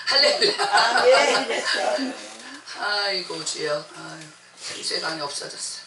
할렐루야. 예, 그랬어. 아이고 주여. 아유, 세상이 없어졌어.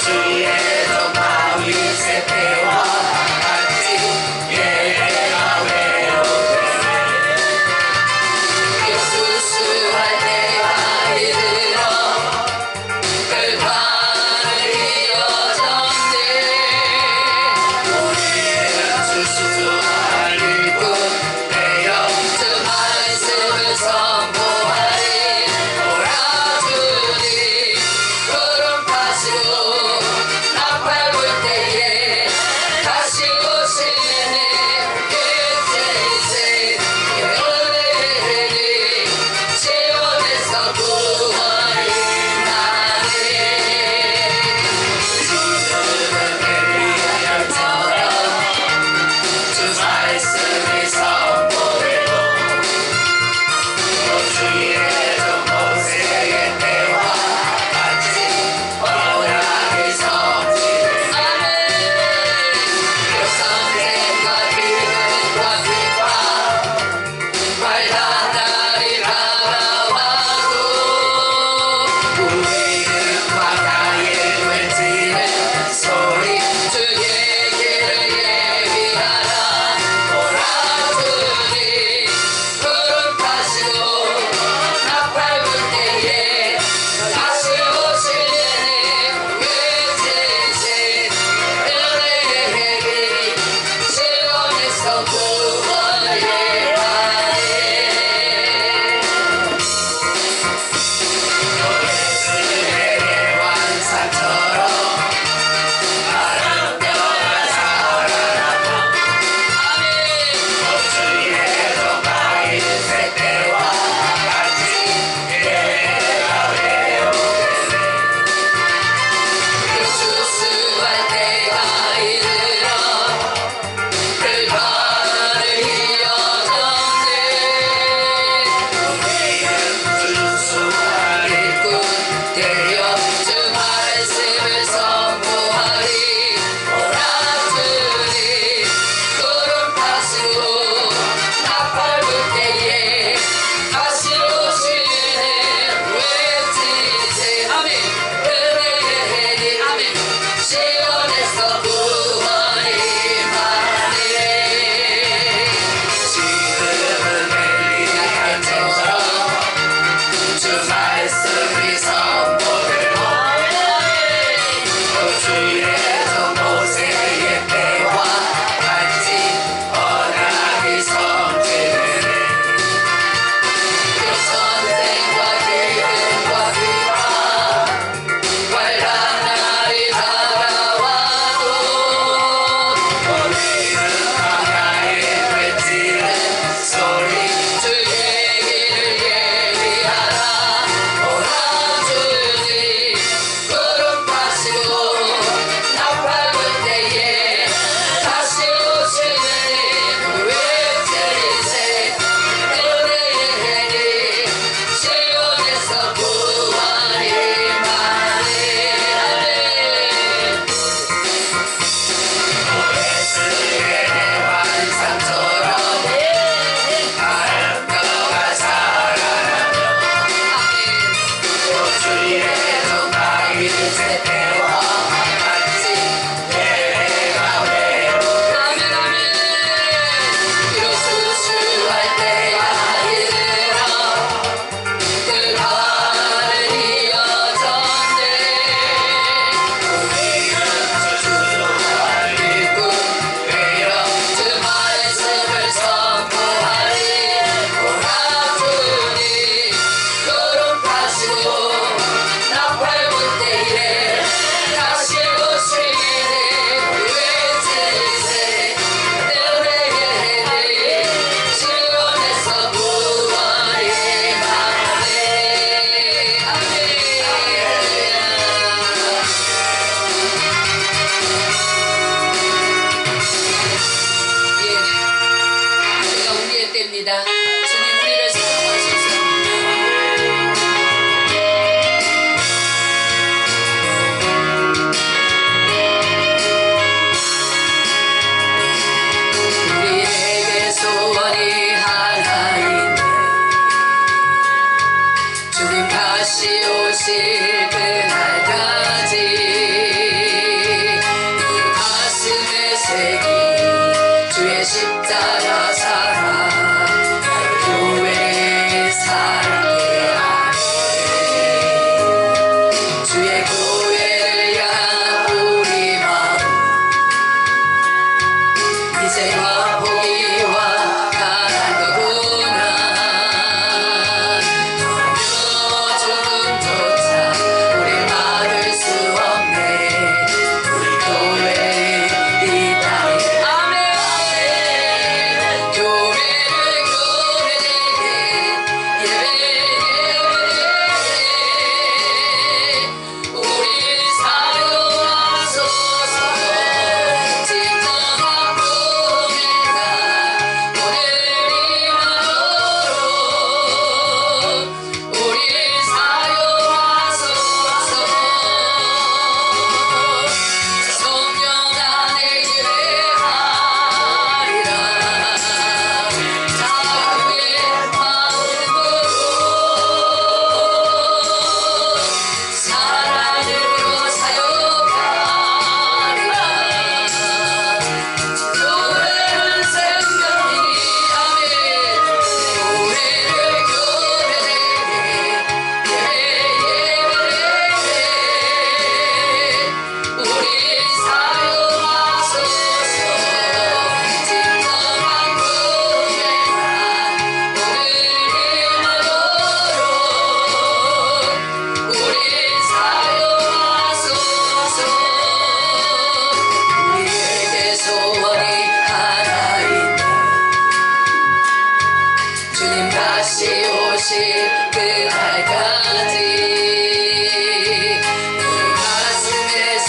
주의 정마위 세태와 같이 예배가 외우되네. 예수 수할 때가 이르러 들판을 이어졌네. 우리는 주수할 일꾼 되어 주 말씀을 선포하리. 오라 주님 구름 타시고 나팔 불 때에 다시 오시네. 그때이세 예배니 시온에서 구원이 나네. 지금은 엘리야처럼 주 말씀이 선포되고 또 주의 종 모세의 때와 같이 언약이 성취되네. 역선생과 기근과 비파 말단 날이 다가와도 우리는 바다에 외치는 소리 주의 길을 예비하라. 오라 주님 구름 타시고 나팔 불 때에 다시 오시네. 외치신 은혜의 길 시온에서 구원을 예하네. 예수의 완산처럼 아름다운 살아나고 주의 정마위 세태와 같이 예배가 외우되네. 예수 수할 때가 이르러 들판을 이어졌네. 우리는 주수할 일꾼 되어 주 말씀을 선포하리. 오라 주님 구름 타시고 나팔 불 때에 다시 오시네. 외치세 아멘. 은혜의 아멘. 시온에서 구원이 임하네. 지금은 엘리야처럼 주 말씀이 선포되고 또 주의 종 모세의 때와 같이 언약이 성취되네. 역선생과 기근과 비파 말단 날이 다가와도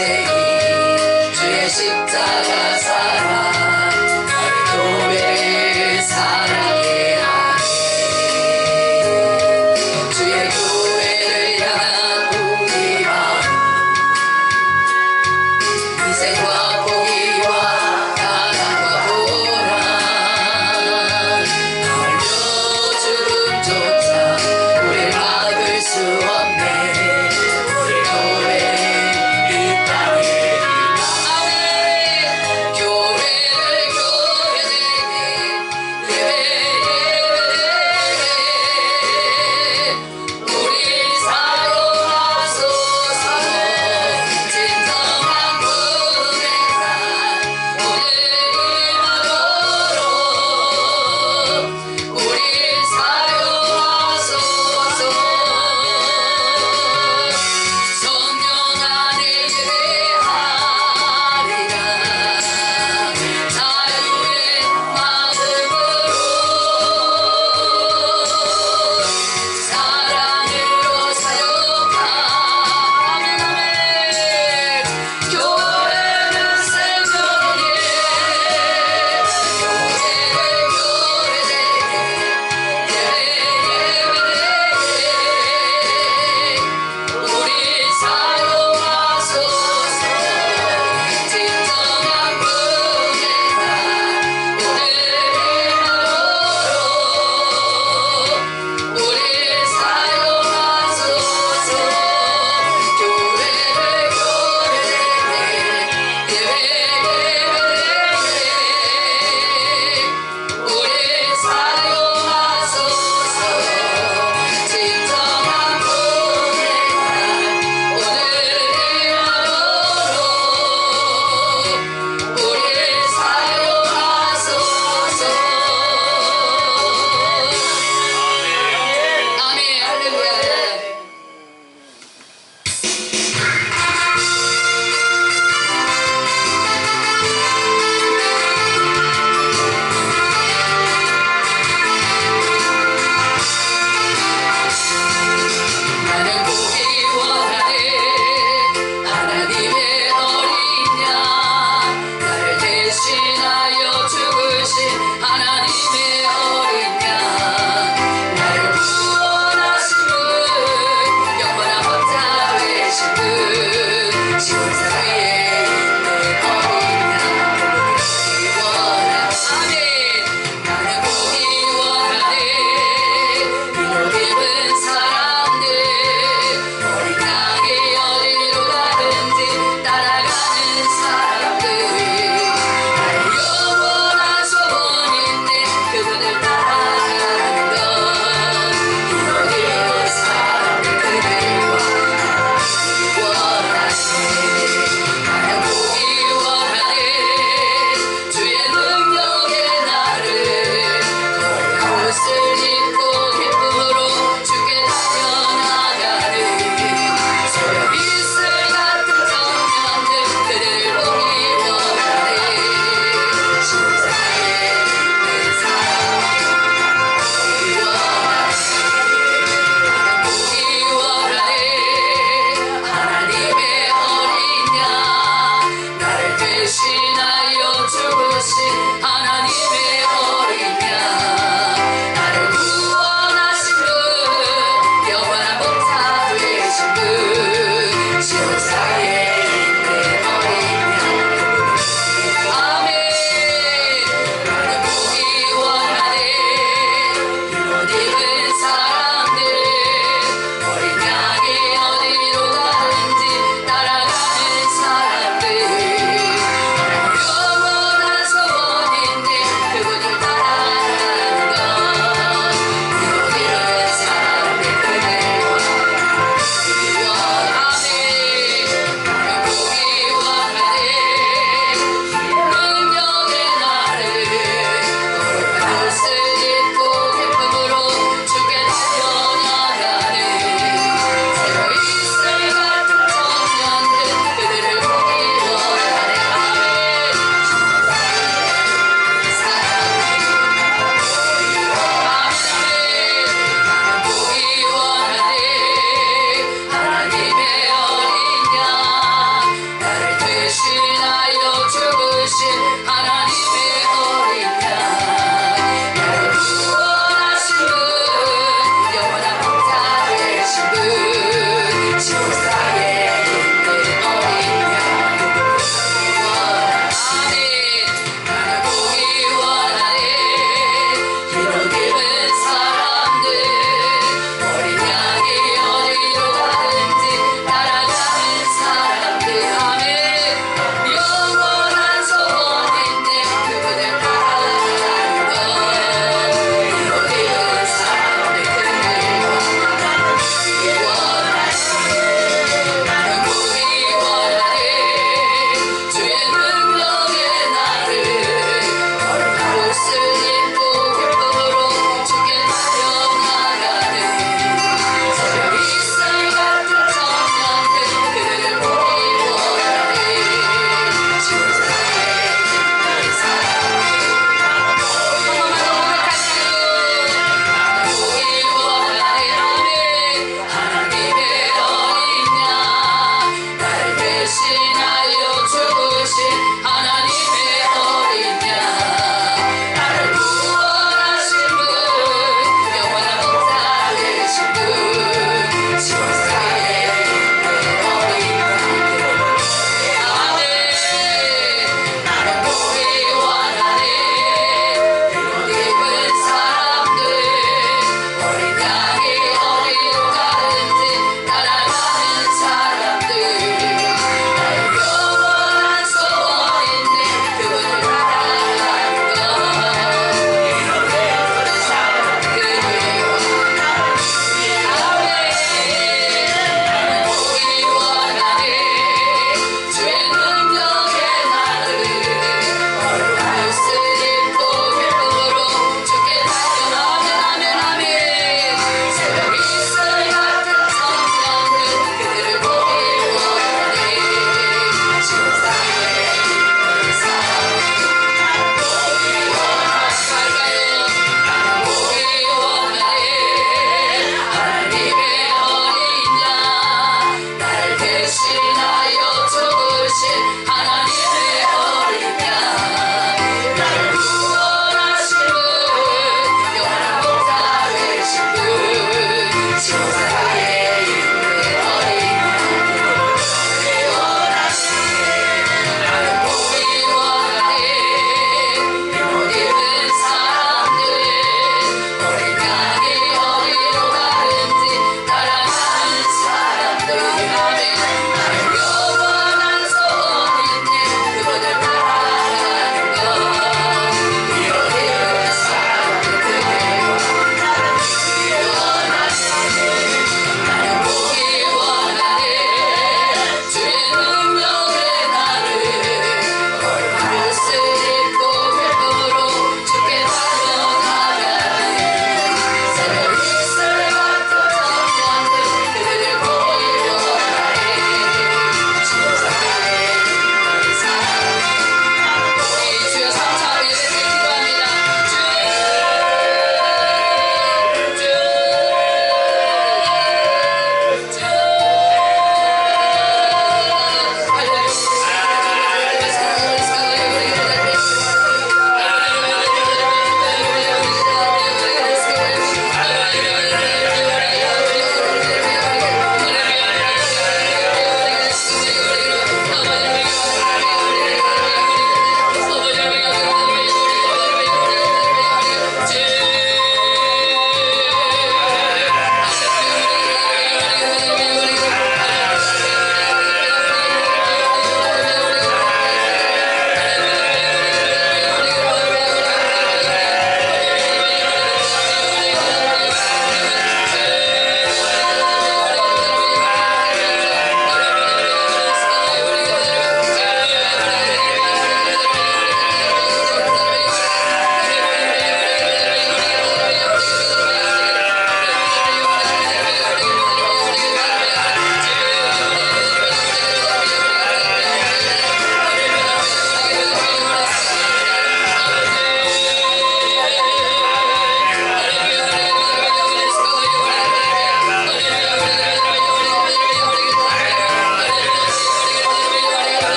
인생이 주의 십자가 사랑 나의 교회를 사랑해 하네 주의 교회를 향한 우리 마음 희생과 포기와 가난과 고난 알려 죽음조차 우릴 막을 수 없네 우리 교회는 이 땅의 희망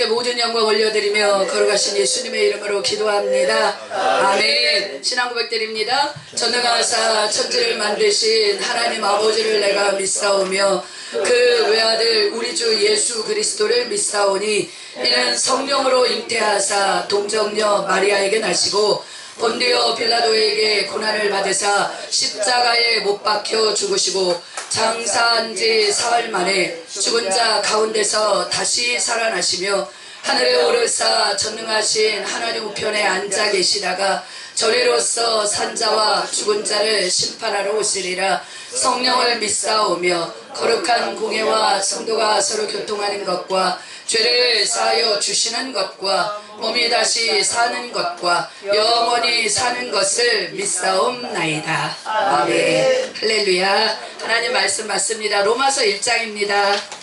하나님께 모든 영광 올려드리며 거룩하신 예수님의 이름으로 기도합니다. 아멘. 신앙 고백드립니다. 전능하사 천지를 만드신 하나님 아버지를 내가 믿사오며 그 외아들 우리 주 예수 그리스도를 믿사오니 이는 성령으로 잉태하사 동정녀 마리아에게 나시고 본디오 빌라도에게 고난을 받으사 십자가에 못 박혀 죽으시고 장사한 지 사흘 만에 죽은 자 가운데서 다시 살아나시며 하늘에 오르사 전능하신 하나님 우편에 앉아 계시다가 저리로서 산자와 죽은 자를 심판하러 오시리라. 성령을 믿사오며 거룩한 공예와 성도가 서로 교통하는 것과 죄를 사하여 주시는 것과 몸이 다시 사는 것과 영원히 사는 것을 믿사옵나이다. 아멘. 할렐루야. 하나님 말씀 맞습니다. 로마서 1장입니다.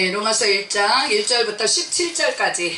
로마서 1장 1절부터 17절까지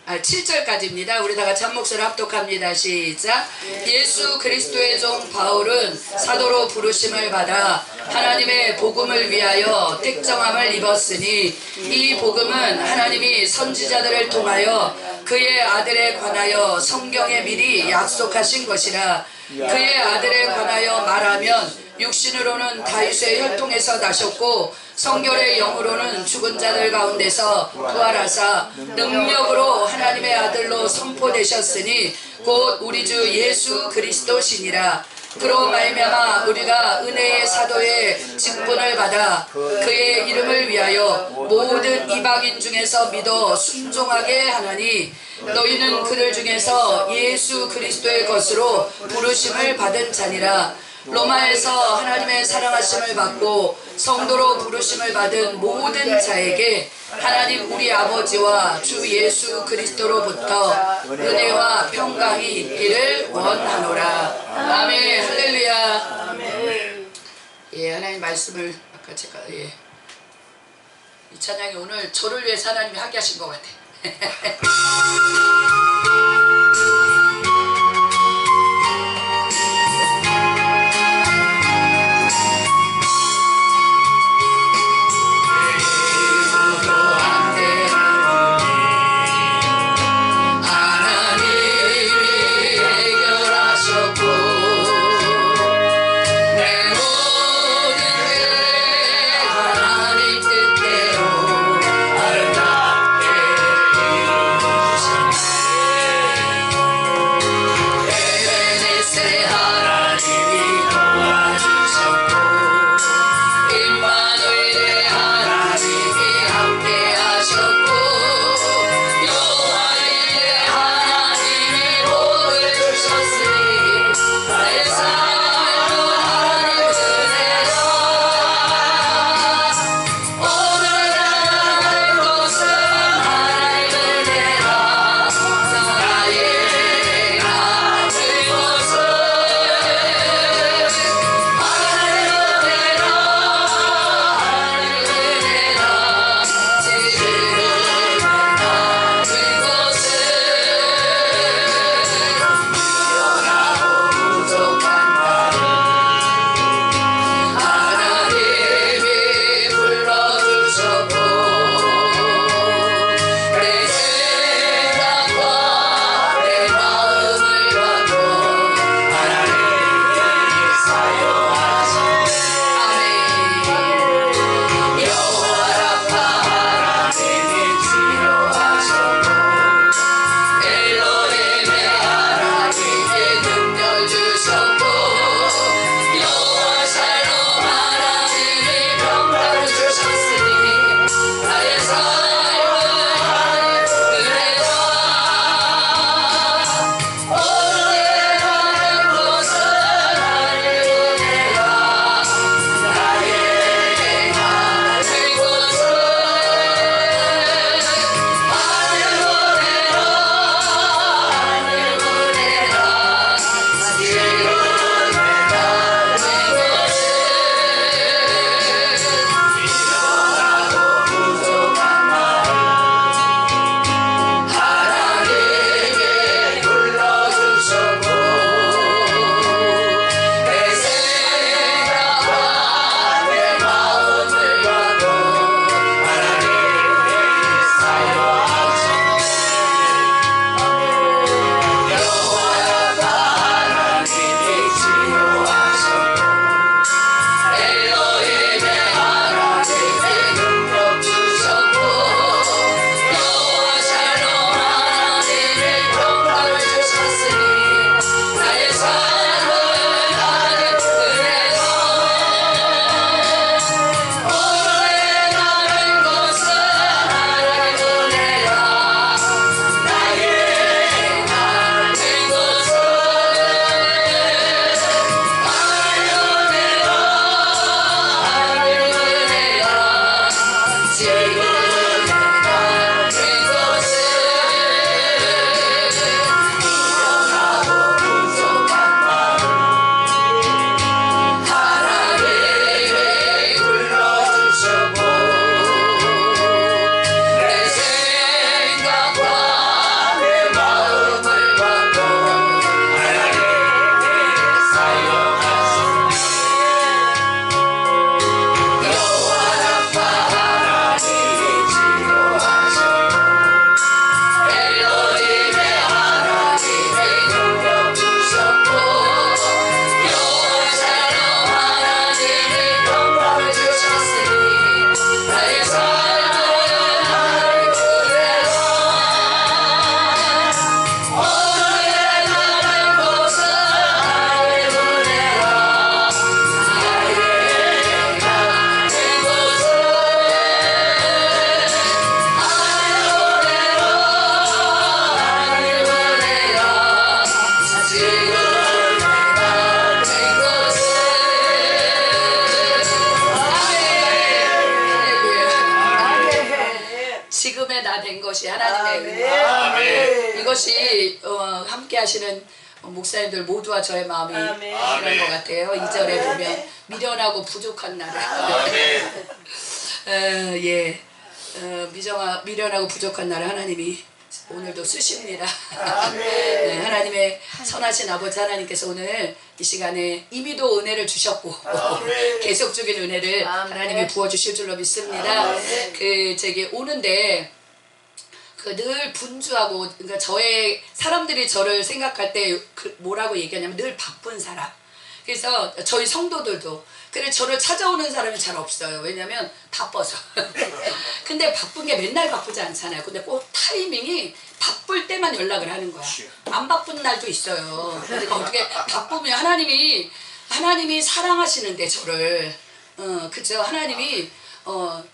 7절까지입니다. 우리 다 같이 한 목소리 합독합니다. 시작. 예수 그리스도의 종 바울은 사도로 부르심을 받아 하나님의 복음을 위하여 택정함을 입었으니 이 복음은 하나님이 선지자들을 통하여 그의 아들에 관하여 성경에 미리 약속하신 것이라. 그의 아들에 관하여 말하면 육신으로는 다윗의 혈통에서 나셨고 성결의 영으로는 죽은 자들 가운데서 부활하사 능력으로 하나님의 아들로 선포되셨으니 곧 우리 주 예수 그리스도시니라. 그로 말미암아 우리가 은혜의 사도의 직분을 받아 그의 이름을 위하여 모든 이방인 중에서 믿어 순종하게 하나니 너희는 그들 중에서 예수 그리스도의 것으로 부르심을 받은 자니라. 로마에서 하나님의 사랑하심을 받고 성도로 부르심을 받은 모든 자에게 하나님 우리 아버지와 주 예수 그리스도로부터 은혜와 평강이 있기를 원하노라. 아멘. 할렐루야. 예, 하나님 말씀을 아까 제가 이 찬양이 오늘 저를 위해서 하나님이 하게 하신 것 같아. 된 것이 하나님의 은혜. 아멘. 이것이 함께 하시는 목사님들 모두와 저의 마음이 그런 것 같아요. 2절에 보면 미련하고 부족한 나를. 예. 미련하고 부족한 나를 하나님이 오늘도 쓰십니다. 네, 하나님의 선하신 아버지 하나님께서 오늘 이 시간에 이미도 은혜를 주셨고 계속적인 은혜를 하나님이 부어주실 줄로 믿습니다. 제게 오는데 늘 분주하고, 그러니까 저의 사람들이 저를 생각할 때 뭐라고 얘기하냐면 늘 바쁜 사람. 그래서 저희 성도들도 그래 저를 찾아오는 사람이 잘 없어요. 왜냐면 바빠서. 근데 바쁜 게 맨날 바쁘지 않잖아요. 근데 꼭 타이밍이 바쁠 때만 연락을 하는 거야. 안 바쁜 날도 있어요. 그러니까 어떻게 바쁘면 하나님이 사랑하시는데 저를 그죠? 하나님이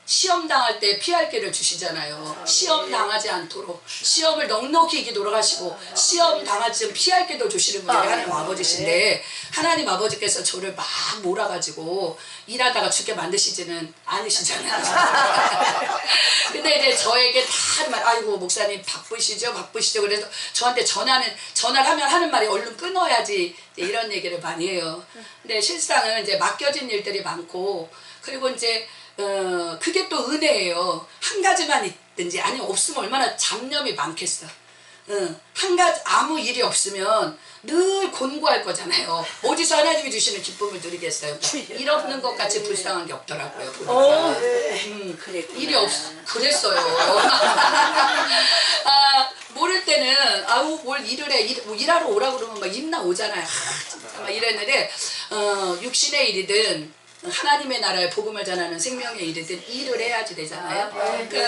시험 당할 때 피할 길을 주시잖아요. 시험 당하지 않도록 시험을 넉넉히 이기도록 하시고 시험 당하지 피할 길도 주시는 분이 하나님 아버지신데, 하나님 아버지께서 저를 막 몰아가지고 일하다가 죽게 만드시지는 않으시잖아요. 근데 이제 저에게 다 아이고 목사님 바쁘시죠 그래서 저한테 전화를 하면 하는 말이 얼른 끊어야지 이런 얘기를 많이 해요. 근데 실상은 이제 맡겨진 일들이 많고, 그리고 이제 그게 또 은혜예요. 한 가지만 있든지 아니면 없으면 얼마나 잡념이 많겠어. 한 가지 아무 일이 없으면 늘 곤고할 거잖아요. 어디서 하나님이 주시는 기쁨을 누리겠어요. 일 없는 것 같이 불쌍한 게 없더라고요. 일이 그랬어요. 모를 때는 뭘 일을 해 뭐 일하러 오라고 그러면 막 입나 오잖아요. 진짜 막 이랬는데 육신의 일이든 하나님의 나라의 복음을 전하는 생명의 일이든 일을 해야지 되잖아요.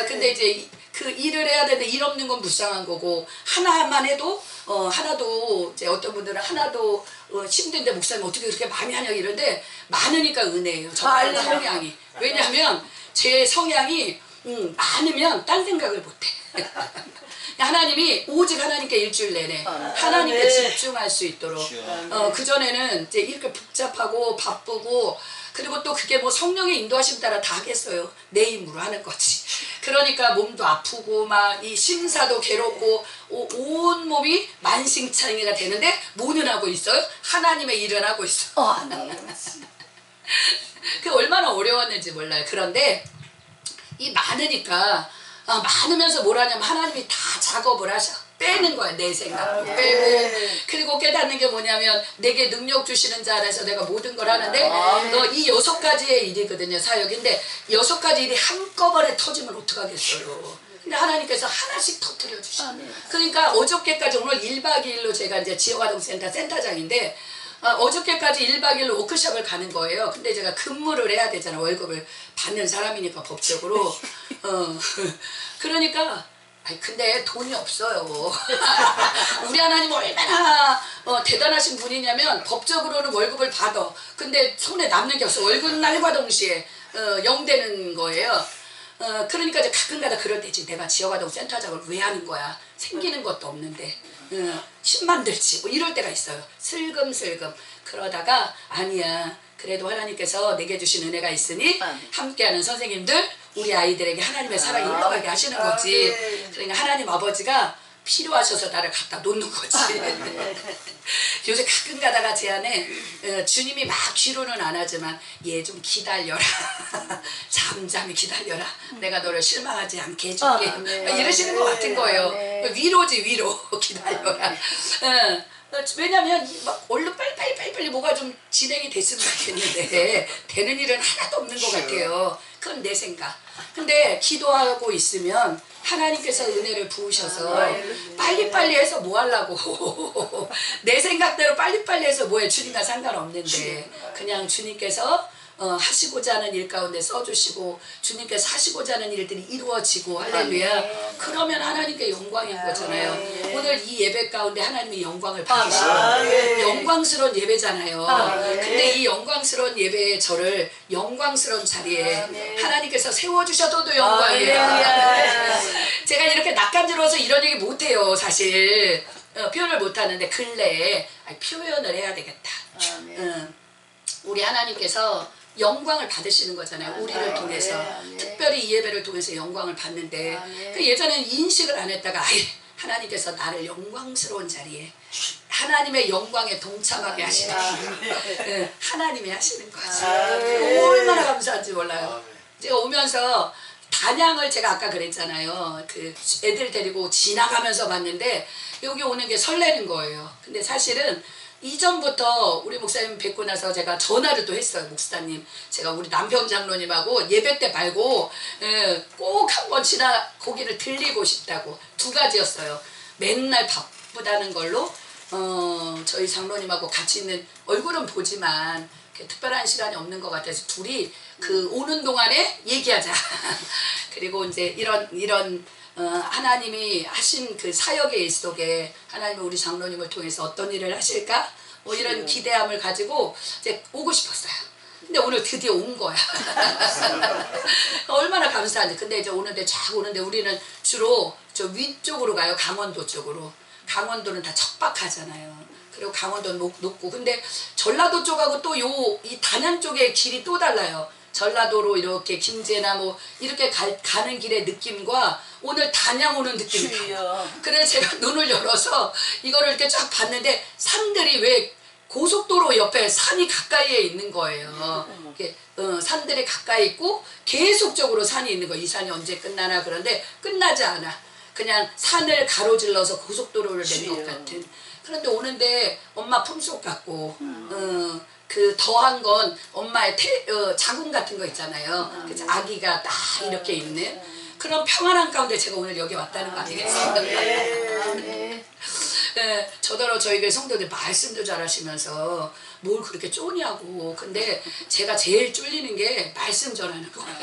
근데 이제 그 일을 해야 되는데 일 없는 건 불쌍한 거고, 하나만 해도 하나도 이제 어떤 분들은 하나도 힘든데 목사님 어떻게 그렇게 많이 하냐 이런데, 많으니까 은혜예요. 저 성향이. 왜냐하면 제 성향이 많으면 딴 생각을 못해. 하나님이 오직 하나님께 일주일 내내 하나님께 집중할 수 있도록. 그전에는 이제 이렇게 복잡하고 바쁘고, 그리고 또 그게 뭐 성령의 인도하심 따라 다 하겠어요. 내 힘으로 하는 거지. 그러니까 몸도 아프고 막 이 심사도 괴롭고 온 몸이 만신창이가 되는데 뭐는 하고 있어요? 하나님의 일을 하고 있어. 그 얼마나 어려웠는지 몰라요. 그런데 이 많으니까 많으면서 뭘 하냐면 하나님이 다 작업을 하셔. 빼는 거야. 내 생각 빼고, 그리고 깨닫는 게 뭐냐면 내게 능력 주시는 자 안에서 내가 모든 걸 하는데 이 6가지의 일이거든요. 사역인데 6가지 일이 한꺼번에 터지면 어떡하겠어요. 근데 하나님께서 하나씩 터뜨려 주셔. 그러니까 어저께까지, 오늘 1박 2일로 제가 이제 지역아동센터 센터장인데 어저께까지 1박 2일로 워크숍을 가는 거예요. 근데 제가 근무를 해야 되잖아. 월급을 받는 사람이니까 법적으로. 그러니까 근데 돈이 없어요. 우리 하나님 얼마나 대단하신 분이냐면 법적으로는 월급을 받아. 근데 손에 남는 게 없어. 월급날과 동시에 영되는 거예요. 그러니까 이제 가끔가다 그럴 때지. 내가 지역아동 센터장을 왜 하는 거야. 생기는 것도 없는데 힘만 들지 뭐 이럴 때가 있어요. 슬금슬금. 그러다가 아니야. 그래도 하나님께서 내게 주신 은혜가 있으니 함께하는 선생님들, 우리 아이들에게 하나님의 사랑이 흘러가게 하시는 거지. 그러니까 하나님 아버지가 필요하셔서 나를 갖다 놓는 거지. 요새 가끔 가다가 제 안에 주님이 막 뒤로는 안 하지만 얘 좀 기다려라. 잠잠히 기다려라. 내가 너를 실망하지 않게 해줄게. 이러시는 것 같은 거예요. 위로지 위로. 기다려라. 왜냐면 막 얼른 빨리 뭐가 좀 진행이 됐으면 좋겠는데 되는 일은 하나도 없는 것 같아요. 그건 내 생각. 근데 기도하고 있으면 하나님께서 은혜를 부으셔서 빨리빨리 해서 뭐 하려고. 내 생각대로 빨리빨리 해서 뭐해. 주님과 상관없는데 그냥 주님께서 하시고자 하는 일 가운데 써주시고 주님께서 하시고자 하는 일들이 이루어지고 할렐루야. 그러면 하나님께 영광인 거잖아요. 오늘 이 예배 가운데 하나님이 영광을 받으시고 영광스러운 예배잖아요. 근데 이 영광스러운 예배에 저를 영광스러운 자리에 하나님께서 세워주셔도 영광이에요. 제가 이렇게 낯간지러워서 이런 얘기 못해요. 사실 표현을 못하는데 근래에 표현을 해야 되겠다. 우리 하나님께서 영광을 받으시는 거잖아요. 우리를 통해서. 특별히 이 예배를 통해서 영광을 받는데 그 예전에는 인식을 안 했다가 하나님께서 나를 영광스러운 자리에 하나님의 영광에 동참하게 하시는 하나님이 하시는 거지. 얼마나 감사한지 몰라요. 제가 오면서 단양을 제가 아까 그랬잖아요. 그 애들 데리고 지나가면서 봤는데 여기 오는 게 설레는 거예요. 근데 사실은 이전부터 우리 목사님 뵙고 나서 제가 전화를 또 했어요. 목사님, 제가 우리 남편 장로님하고 예배 때 말고 꼭 한번 거기를 들리고 싶다고. 두 가지였어요. 맨날 바쁘다는 걸로 저희 장로님하고 같이 있는 얼굴은 보지만 특별한 시간이 없는 것 같아서 둘이 그 오는 동안에 얘기하자. 그리고 이제 이런 하나님이 하신 그 사역의 일 속에 하나님은 우리 장로님을 통해서 어떤 일을 하실까? 뭐 이런 기대함을 가지고 이제 오고 싶었어요. 근데 오늘 드디어 온 거야. 얼마나 감사한지. 근데 이제 오는데 우리는 주로 저 위쪽으로 가요. 강원도 쪽으로. 강원도는 다 척박하잖아요. 그리고 강원도는 높고. 근데 전라도 쪽하고 또 이 단양 쪽의 길이 또 달라요. 전라도로 이렇게 김제나 뭐 이렇게 가는 길의 느낌과 오늘 단양 오는 느낌이 달라요. 그래서 제가 눈을 열어서 이거를 이렇게 쫙 봤는데 산들이 왜 고속도로 옆에 산이 가까이에 있는 거예요. 이렇게, 산들이 가까이 있고 계속적으로 산이 있는 거예요. 이 산이 언제 끝나나. 그런데 끝나지 않아. 그냥 산을 가로질러서 고속도로를 낸 것 같은. 그런데 오는데 엄마 품속 같고 그 더한 건 엄마의 자궁 같은 거 있잖아요. 그래서 아기가 딱 이렇게 있는 그런 평안한 가운데 제가 오늘 여기 왔다는 거 아니겠어요? 저더러 저희 교회 성도들 말씀도 잘하시면서 뭘 그렇게 쪼냐고. 근데 제가 제일 쫄리는 게 말씀 전하는 거예요.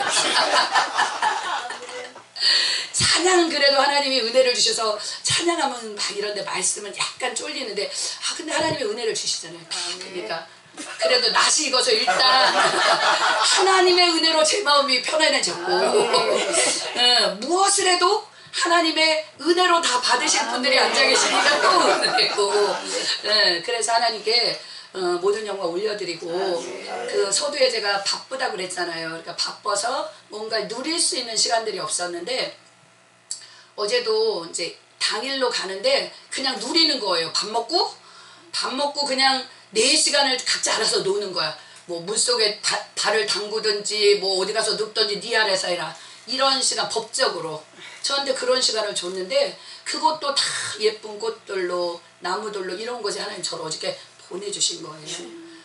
찬양은 그래도 하나님이 은혜를 주셔서 찬양하면 막 이런데 말씀은 약간 쫄리는데 근데 하나님이 은혜를 주시잖아요. 그러니까 그래도 낯이 익어서 일단 하나님의 은혜로 제 마음이 편안해졌고 무엇을 해도 하나님의 은혜로 다 받으실 분들이 앉아 계시니까 또 은혜고 그래서 하나님께 모든 영광 올려드리고 그 서두에 제가 바쁘다 그랬잖아요. 그러니까 바빠서 뭔가 누릴 수 있는 시간들이 없었는데 어제도 이제 당일로 가는데 그냥 누리는 거예요. 밥 먹고 그냥 4시간을 각자 알아서 노는 거야. 뭐 물속에 발을 담그든지 뭐 어디 가서 눕든지 네 알아서 해라. 이런 시간 법적으로 저한테 그런 시간을 줬는데 그것도 다 예쁜 꽃들로 나무들로 이런 것이 하나님 저를 어저께 보내주신 거예요.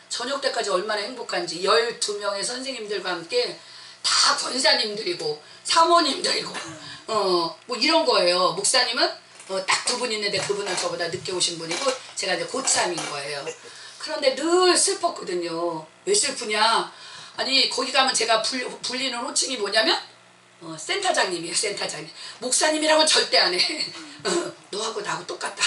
저녁 때까지 얼마나 행복한지 12명의 선생님들과 함께 다 권사님들이고 사모님들이고 뭐 이런 거예요. 목사님은 딱 두 분 있는데 그분은 저보다 늦게 오신 분이고 제가 이제 고참인 거예요. 그런데 늘 슬펐거든요. 왜 슬프냐? 아니 거기 가면 제가 불리는 호칭이 뭐냐면 센터장님이에요. 센터장님. 목사님이라고는 절대 안 해. 너하고 나하고 똑같다.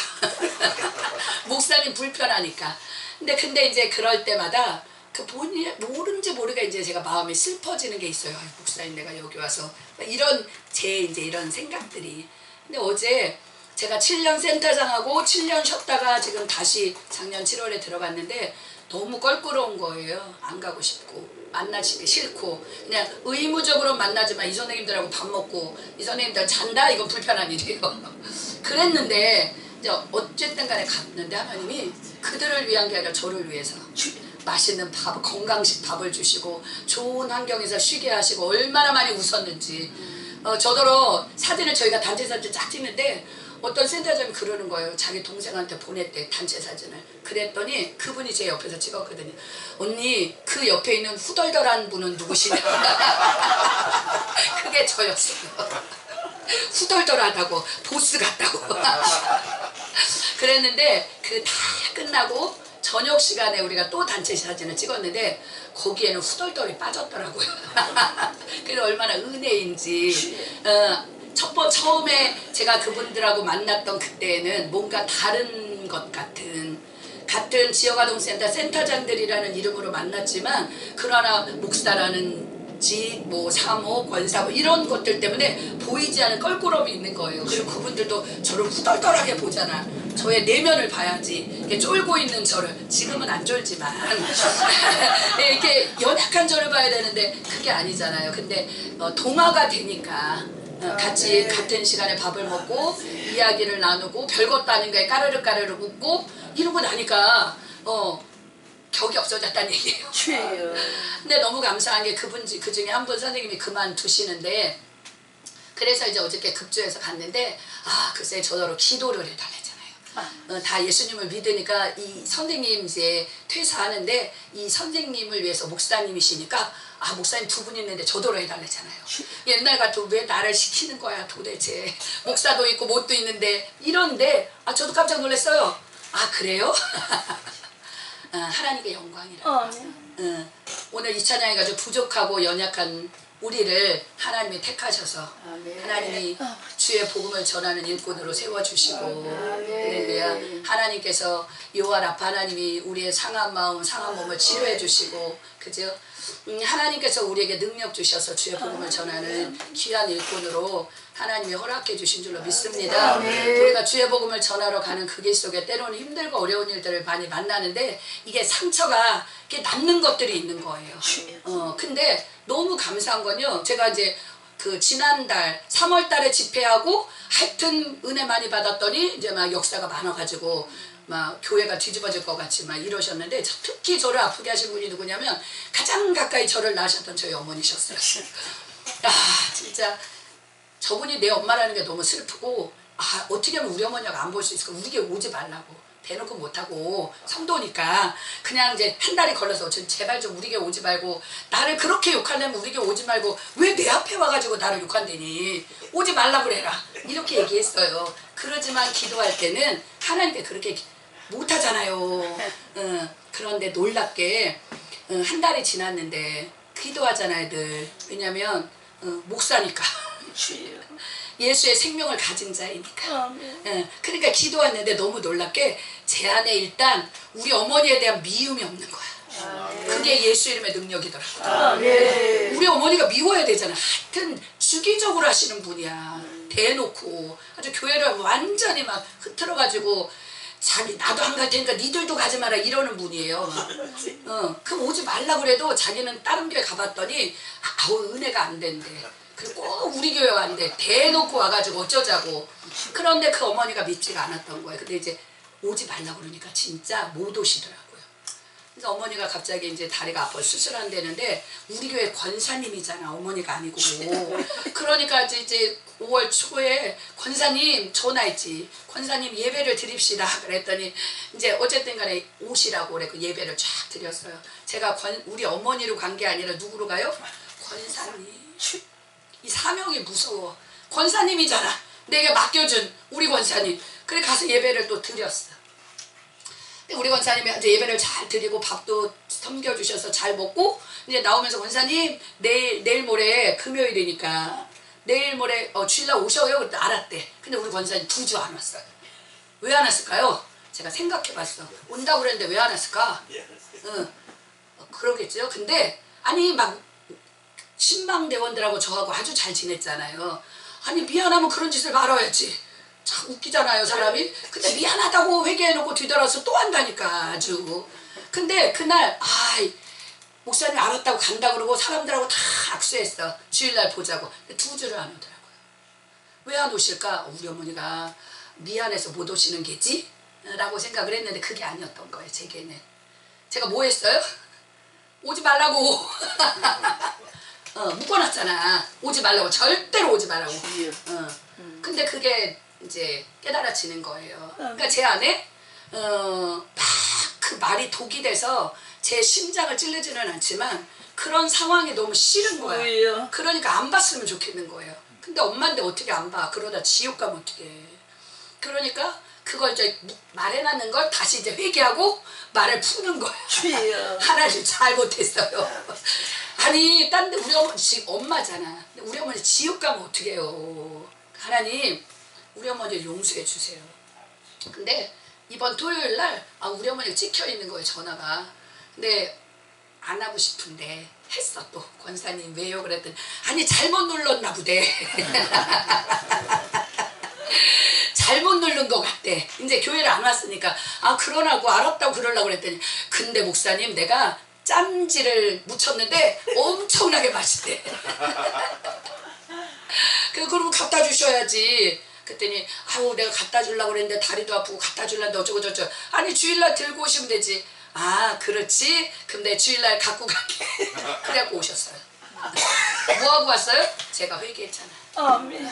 목사님 불편하니까. 근데 이제 그럴 때마다 그 본인 모른지 모르게 이제 제가 마음이 슬퍼지는 게 있어요. 목사님 내가 여기 와서 이런 이제 이런 생각들이. 근데 어제 제가 7년 센터장하고 7년 쉬었다가 지금 다시 작년 7월에 들어갔는데 너무 껄끄러운 거예요. 안 가고 싶고 만나기 싫고 그냥 의무적으로 만나지만 이 선생님들하고 밥 먹고 이 선생님들 잔다 이건 불편한 일이에요. 그랬는데 이제 어쨌든 간에 갔는데 하나님이 그들을 위한 게 아니라 저를 위해서 맛있는 밥, 건강식 밥을 주시고 좋은 환경에서 쉬게 하시고 얼마나 많이 웃었는지. 저더러 사진을 저희가 단체 사진 쫙 찍는데 어떤 센터장이 그러는 거예요. 자기 동생한테 보냈대 단체 사진을. 그랬더니 그분이 제 옆에서 찍었거든요. 언니 그 옆에 있는 후덜덜한 분은 누구시냐. 그게 저였어요. 후덜덜하다고 보스 같다고. 그랬는데 그 다 끝나고 저녁 시간에 우리가 또 단체 사진을 찍었는데 거기에는 후덜덜이 빠졌더라고요. 그래서 얼마나 은혜인지. 처음에 제가 그분들하고 만났던 그때는 뭔가 다른 것 같은 지역아동센터 센터장들이라는 이름으로 만났지만 그러나 목사라는 뭐 사모, 권사 뭐 이런 것들 때문에 보이지 않는 껄끄러움이 있는 거예요. 그리고 그분들도 저를 후덜덜하게 보잖아. 저의 내면을 봐야지. 이렇게 쫄고 있는 저를, 지금은 안 쫄지만 네, 이렇게 연약한 저를 봐야 되는데 그게 아니잖아요. 근데 동화가 되니까 같이 같은 시간에 밥을 먹고 이야기를 나누고 별것도 아닌 거에 까르르 까르르 웃고 이러고 나니까 격이 없어졌다는 얘기예요. 근데 너무 감사한 게 그 중에 한 분 선생님이 그만두시는데, 그래서 이제 어저께 급조해서 갔는데 글쎄 저더러 기도를 해달랬잖아요. 다 예수님을 믿으니까 이 선생님 이제 퇴사하는데 이 선생님을 위해서 목사님이시니까 목사님 두 분 있는데 저더러 해달랬잖아요. 옛날 같으면 왜 나를 시키는 거야 도대체. 목사도 있고 못도 있는데 이런데 저도 깜짝 놀랐어요. 그래요? 하나님께 영광이라. 오늘 이 찬양에 가지고 부족하고 연약한 우리를 하나님이 택하셔서 하나님이 주의 복음을 전하는 일꾼으로 세워주시고, 할렐루야. 하나님께서 요한 아파 하나님이 우리의 상한 마음 상한 몸을 치료해 주시고, 그죠? 하나님께서 우리에게 능력 주셔서 주의 복음을 전하는 귀한 일꾼으로 하나님이 허락해 주신 줄로 믿습니다. 우리가 주의 복음을 전하러 가는 그 길 속에 때로는 힘들고 어려운 일들을 많이 만나는데 이게 상처가 이렇게 남는 것들이 있는 거예요. 근데 너무 감사한 건요, 제가 이제 그 지난달 3월 달에 집회하고 하여튼 은혜 많이 받았더니 이제 막 역사가 많아가지고 막 교회가 뒤집어질 것 같이 막 이러셨는데, 특히 저를 아프게 하신 분이 누구냐면 가장 가까이 저를 낳으셨던 저희 어머니셨어요. 진짜 저분이 내 엄마라는 게 너무 슬프고, 어떻게 하면 우리 어머니가 안 볼 수 있을까. 우리 교회 오지 말라고 대놓고 못하고, 성도니까 그냥 이제 한 달이 걸려서 제발 좀 우리 교회 오지 말고, 나를 그렇게 욕하려면 우리 교회 오지 말고 왜 내 앞에 와가지고 나를 욕한다니, 오지 말라 그래라, 이렇게 얘기했어요. 그러지만 기도할 때는 하나님께 그렇게 못하잖아요. 그런데 놀랍게 한 달이 지났는데 기도하잖아요 늘. 왜냐면 목사니까 예수의 생명을 가진 자이니까. 그러니까 기도했는데 너무 놀랍게 제 안에 일단 우리 어머니에 대한 미움이 없는 거야. 그게 예수 이름의 능력이더라고요. 우리 어머니가 미워야 되잖아. 하여튼 주기적으로 하시는 분이야. 대놓고 아주 교회를 완전히 막 흐트러가지고 자기 나도 안 갈 테니까 니들도 가지 마라 이러는 분이에요. 그럼 오지 말라 그래도 자기는 다른 교회 가봤더니 은혜가 안 된대. 그리고 꼭 우리 교회 왔는데 대놓고 와가지고 어쩌자고. 그런데 그 어머니가 믿지가 않았던 거예요. 근데 이제 오지 말라 그러니까 진짜 못 오시더라고요. 그래서 어머니가 갑자기 이제 다리가 아파 수술한다는데, 우리 교회 권사님이잖아, 어머니가 아니고. 그러니까 이제 5월 초에 권사님 전화했지. 권사님 예배를 드립시다. 그랬더니 이제 어쨌든 간에 오시라고 그래. 그 예배를 쫙 드렸어요. 제가 우리 어머니로 간 게 아니라 누구로 가요? 권사님. 이 사명이 무서워. 권사님이잖아, 내게 맡겨준 우리 권사님. 그래 가서 예배를 또 드렸어. 우리 권사님이 이제 예배를 잘 드리고 밥도 섬겨주셔서 잘 먹고, 이제 나오면서 권사님 내일 모레 금요일이니까 내일 모레 주일날 오셔요. 그때 알았대. 근데 우리 권사님 2주 안 왔어요. 왜 안 왔을까요? 제가 생각해봤어. 온다고 그랬는데 왜 안 왔을까? 그러겠죠. 근데 아니 막 신방대원들하고 저하고 아주 잘 지냈잖아요. 아니 미안하면 그런 짓을 말아야지. 참 웃기잖아요 사람이. 근데 미안하다고 회개해놓고 뒤돌아서 또 한다니까 아주. 근데 그날 목사님 알았다고 간다 그러고 사람들하고 다 악수했어. 주일날 보자고. 근데 2주를 안 오더라고요. 왜 안 오실까? 우리 어머니가 미안해서 못 오시는 게지? 라고 생각을 했는데 그게 아니었던 거예요. 제게는. 제가 뭐 했어요? 오지 말라고. 묶어놨잖아. 오지 말라고. 절대로 오지 말라고. 근데 그게 이제 깨달아지는 거예요. 그러니까 제 안에 막 그 말이 독이 돼서 제 심장을 찔르지는 않지만 그런 상황이 너무 싫은 거야. 그러니까 안 봤으면 좋겠는 거예요. 근데 엄마인데 어떻게 안 봐. 그러다 지옥 가면 어떡해. 그러니까 그걸 이제 말해놨는 걸 다시 이제 회개하고 말을 푸는 거야. 하나님 잘못했어요. 아니 딴 데 우리 어머니 지금 엄마잖아. 우리 어머니 지옥 가면 어떡 해요. 하나님 우리 어머니 용서해 주세요. 근데 이번 토요일날 우리 어머니가 찍혀있는 거예요 전화가. 근데 안 하고 싶은데 했어. 또 권사님 왜요? 그랬더니 아니 잘못 눌렀나 보대. 잘못 누른 것 같대. 이제 교회를 안 왔으니까 아 그러라고 알았다고 그러려고 그랬더니 근데 목사님 내가 짬지를 묻혔는데 엄청나게 맛있대. 그러면 갖다 주셔야지. 그랬더니 아우 내가 갖다 주려고 그랬는데 다리도 아프고 갖다 주려는데 어쩌고 저쩌고. 아니 주일날 들고 오시면 되지. 아 그렇지? 그럼 내 주일날 갖고 갈게. 그래갖고 오셨어요. 뭐하고 왔어요? 제가 회개했잖아요. 아멘.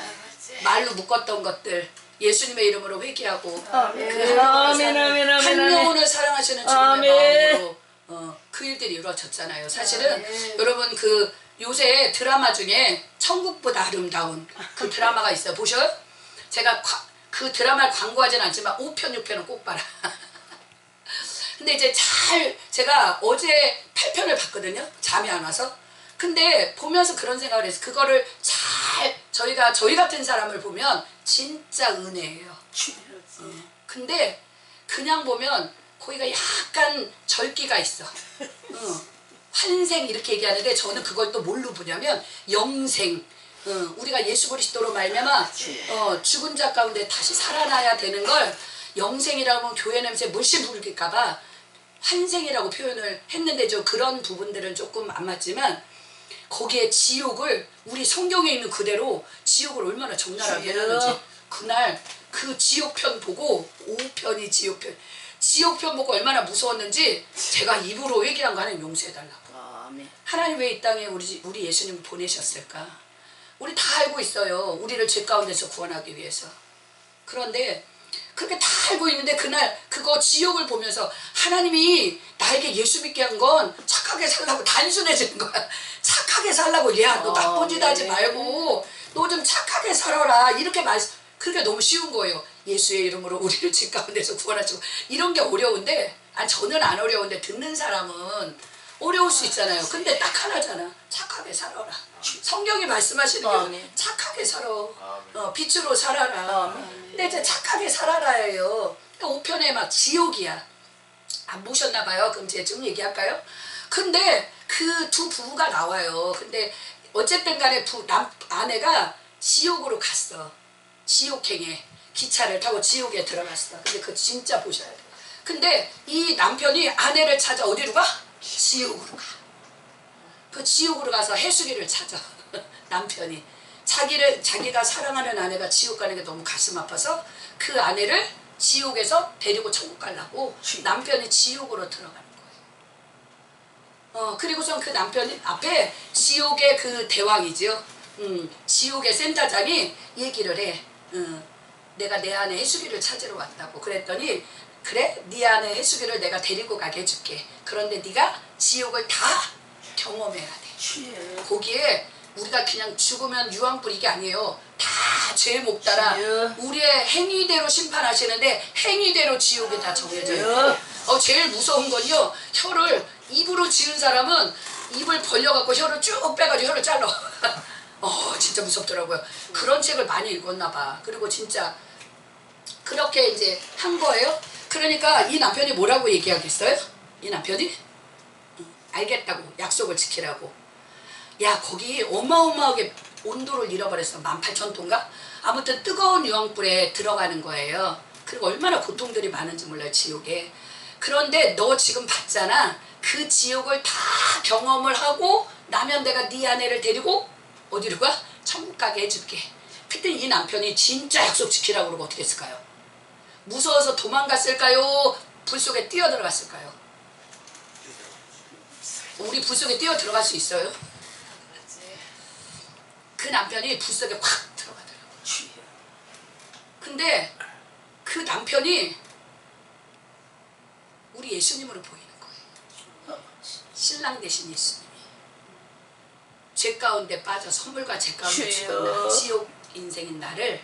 말로 묶었던 것들 예수님의 이름으로 회개하고 아멘. 아멘. 아멘. 한 영혼을 사랑하시는 주님의 아멘. 마음으로 그 일들이 이루어졌잖아요. 사실은 여러분 그 요새 드라마 중에 천국보다 아름다운 그 드라마가 있어요. 보셔요? 제가 그 드라마를 광고하진 않지만 5편 6편은 꼭 봐라. 근데 이제 제가 어제 8편을 봤거든요. 잠이 안 와서. 근데 보면서 그런 생각을 해서 그거를 저희 같은 사람을 보면 진짜 은혜예요. 근데 그냥 보면 거기가 약간 절기가 있어. 환생 이렇게 얘기하는데 저는 그걸 또 뭘로 보냐면 영생. 우리가 예수 그리스도로 말미암아 죽은 자 가운데 다시 살아나야 되는 걸 영생이라고 하면 교회 냄새 물씬 부를까봐 환생이라고 표현을 했는데 저 그런 부분들은 조금 안 맞지만 거기에 지옥을 우리 성경에 있는 그대로 지옥을 얼마나 적나라하게 해놨는지 그날 그 지옥편 보고 5편이 지옥편 보고 얼마나 무서웠는지 제가 입으로 얘기한 거 하나님 용서해달라고. 하나님 왜 이 땅에 우리 예수님을 보내셨을까? 우리 다 알고 있어요. 우리를 죄 가운데서 구원하기 위해서. 그런데 그렇게 다 알고 있는데 그날 그거 지옥을 보면서 하나님이 나에게 예수 믿게 한 건 착하게 살라고 단순해지는 거야. 착하게 살라고 야 너 나쁜 짓 하지 말고 너 좀 착하게 살아라 이렇게 그게 너무 쉬운 거예요. 예수의 이름으로 우리를 죄 가운데서 구원하시고 이런 게 어려운데 저는 안 어려운데 듣는 사람은 어려울 수 있잖아요. 근데 딱 하나잖아. 착하게 살아라. 성경이 말씀하시는 게 착하게 살아. 빛으로 살아라. 근데 이제 착하게 살아라예요. 5편에 막 지옥이야. 안 보셨나 봐요. 그럼 제가 좀 얘기할까요? 근데 그 두 부부가 나와요. 근데 어쨌든 간에 아내가 지옥으로 갔어. 지옥행에 기차를 타고 지옥에 들어갔어. 근데 그거 진짜 보셔야 돼. 근데 이 남편이 아내를 찾아 어디로 가? 지옥으로 가. 그 지옥으로 가서 해수기를 찾아. 남편이 자기가 사랑하는 아내가 지옥 가는 게 너무 가슴 아파서 그 아내를 지옥에서 데리고 천국 가려고 남편이 지옥으로 들어가는 거예요. 그리고선 그 남편이 앞에 지옥의 그 대왕이죠. 지옥의 센터장이 얘기를 해. 내가 내 아내 해수기를 찾으러 왔다고. 그랬더니 그래? 네 아내 해수기를 내가 데리고 가게 해줄게. 그런데 네가 지옥을 다 경험해야 돼. 거기에 우리가 그냥 죽으면 유황불 이게 아니에요. 다 죄 목 따라 우리의 행위대로 심판하시는데 행위대로 지옥에 다 정해져 있고 제일 무서운 건요. 혀를 입으로 지은 사람은 입을 벌려갖고 혀를 쭉 빼가지고 혀를 잘라. 진짜 무섭더라고요. 그런 책을 많이 읽었나 봐. 그리고 진짜 그렇게 이제 한 거예요. 그러니까 이 남편이 뭐라고 얘기하겠어요? 이 남편이? 알겠다고. 약속을 지키라고. 야 거기 어마어마하게 온도를 잃어버렸어. 18,000도인가? 아무튼 뜨거운 유황불에 들어가는 거예요. 그리고 얼마나 고통들이 많은지 몰라요. 지옥에. 그런데 너 지금 봤잖아. 그 지옥을 다 경험을 하고 나면 내가 네 아내를 데리고 어디로 가? 천국 가게 해줄게. 그때 이 남편이 진짜 약속 지키라고 그러고 어떻게 했을까요? 무서워서 도망갔을까요? 불 속에 뛰어들어갔을까요? 우리 불 속에 뛰어들어갈 수 있어요? 그 남편이 불 속에 확 들어가더라고요. 근데 그 남편이 우리 예수님으로 보이는 거예요. 신랑 대신 예수님이. 죄 가운데 빠져 선물과 죄 가운데 죽었나 지옥 인생인 나를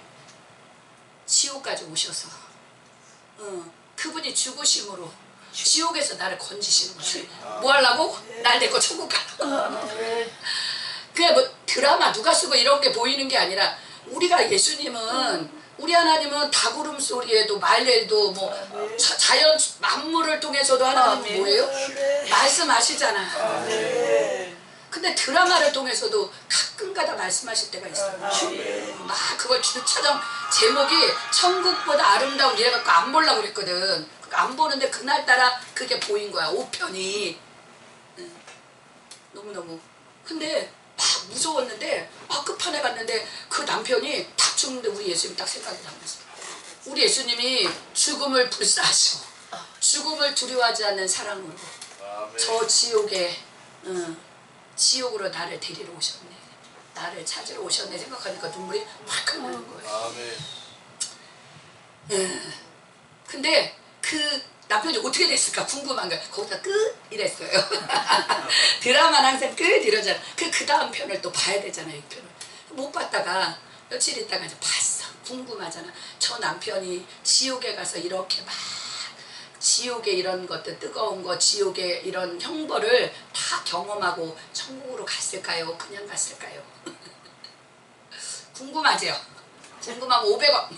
지옥까지 오셔서 그분이 죽으심으로 지옥에서 나를 건지시는 거예요. 뭐 하려고? 날 데리고 천국 가라고. 그게 뭐 드라마 누가 쓰고 이런 게 보이는 게 아니라 우리가 예수님은 우리 하나님은 닭울음 소리에도 말에도 뭐 자연 만물을 통해서도 하나님은 뭐예요? 말씀하시잖아요. 근데 드라마를 통해서도 가끔가다 말씀하실 때가 있어요. 막 그걸 주차장 제목이 천국보다 아름다운 일 해갖고 안 보려고 그랬거든. 안 보는데 그날따라 그게 보인 거야. 5편이. 너무너무. 근데 막 무서웠는데 막 끝판에 갔는데 그 남편이 딱 죽는데 우리 예수님이 딱 생각이 나면서 우리 예수님이 죽음을 불사하시고 죽음을 두려워하지 않는 사랑으로 저 지옥에 지옥으로 나를 데리러 오셨네. 나를 찾으러 오셨네 생각하니까 눈물이 확 나는 거예요. 근데 그 남편이 어떻게 됐을까 궁금한 거야. 거기다 끝 이랬어요. 드라마는 항상 끝 이러잖아. 그 다음 편을 또 봐야 되잖아요. 6편을 못 봤다가 며칠 있다가 이제 봤어. 궁금하잖아. 저 남편이 지옥에 가서 이렇게 막 지옥의 이런 것들 뜨거운 거 지옥의 이런 형벌을 다 경험하고 천국으로 갔을까요? 그냥 갔을까요? 궁금하죠? 궁금하면 500원.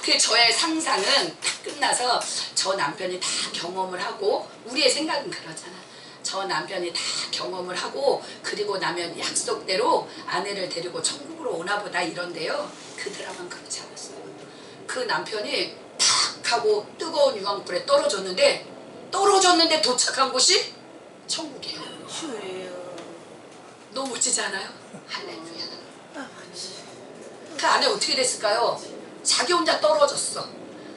그 저의 상상은 딱 끝나서 저 남편이 다 경험을 하고 우리의 생각은 그러잖아. 저 남편이 다 경험을 하고 그리고 나면 약속대로 아내를 데리고 천국으로 오나 보다 이런데요. 그 드라마는 그렇지 않았어요. 그 남편이 탁 하고 뜨거운 유황불에 떨어졌는데 도착한 곳이 천국이에요. 너무 멋지지 않아요? 할렐루야. 그 아내 어떻게 됐을까요? 자기 혼자 떨어졌어.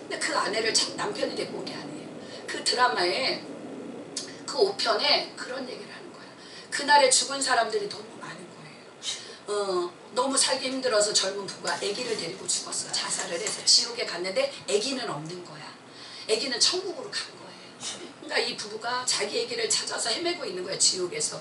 근데 그 아내를 남편이 데리고 온 게 아니에요. 그 드라마에 그 5편에 그런 얘기를 하는 거야. 그날에 죽은 사람들이 너무 많은 거예요. 너무 살기 힘들어서 젊은 부부가 아기를 데리고 죽었어. 자살을 해서 지옥에 갔는데 아기는 없는 거야. 아기는 천국으로 간 거예요. 그러니까 이 부부가 자기 아기를 찾아서 헤매고 있는 거야. 지옥에서.